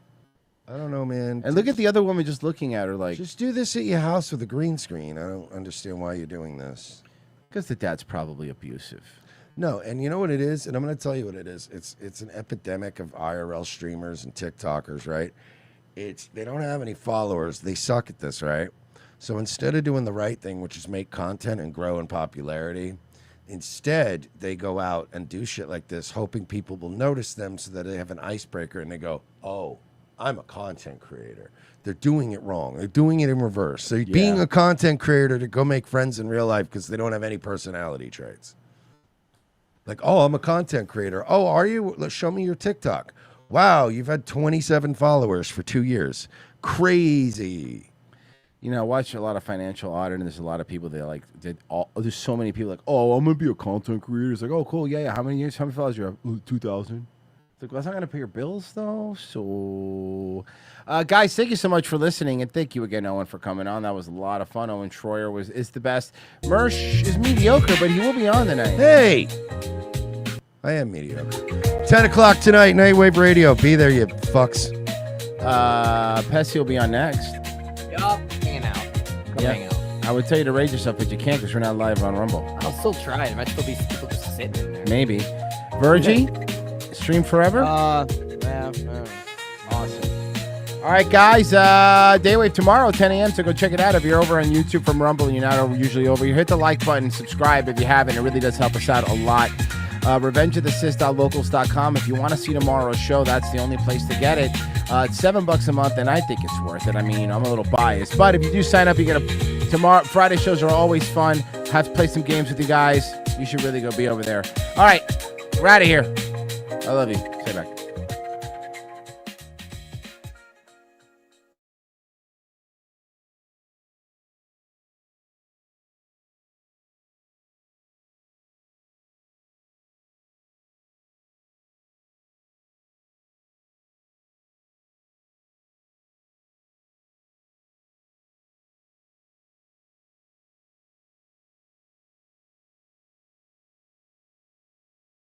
I don't know, man. And look at the other woman just looking at her like. Just do this at your house with a green screen. I don't understand why you're doing this. Because the dad's probably abusive. No, and you know what it is? And I'm going to tell you what it is. It's an epidemic of IRL streamers and TikTokers, right? They don't have any followers. They suck at this, right? So instead of doing the right thing, which is make content and grow in popularity, instead they go out and do shit like this, hoping people will notice them so that they have an icebreaker and they go, oh, I'm a content creator. They're doing it wrong. They're doing it in reverse. So being a content creator to go make friends in real life because they don't have any personality traits. Like, oh, I'm a content creator. Oh, are you? Let's show me your TikTok. Wow, you've had 27 followers for 2 years. Crazy. You know, I watch a lot of financial audit, and there's a lot of people that like did all. There's so many people like, oh, I'm gonna be a content creator. It's like, oh, cool, yeah. How many years? How many followers you have? 2,000. It's like, well, that's not gonna pay your bills though. So, guys, thank you so much for listening, and thank you again, Owen, for coming on. That was a lot of fun. Owen Schroyer is the best. Mersh is mediocre, but he will be on tonight. Hey, I am mediocre. 10 o'clock tonight, Nightwave Radio. Be there, you fucks. Pessy will be on next. Yup, hanging out. Come hang out. I would tell you to rate yourself, but you can't because we're not live on Rumble. I'll still try. There might still be people just sitting in there. Maybe. Virgie, stream forever? Yeah. Awesome. All right, guys. Daywave tomorrow, 10 a.m., so go check it out. If you're over on YouTube from Rumble and you're not usually over, you hit the like button, subscribe if you haven't. It really does help us out a lot. RevengeOfTheSith.locals.com. If you want to see tomorrow's show, that's the only place to get it. It's $7 a month, and I think it's worth it. I mean, I'm a little biased, but if you do sign up, you get tomorrow. Friday shows are always fun. Have to play some games with you guys. You should really go be over there. All right, we're out of here. I love you. Stay back.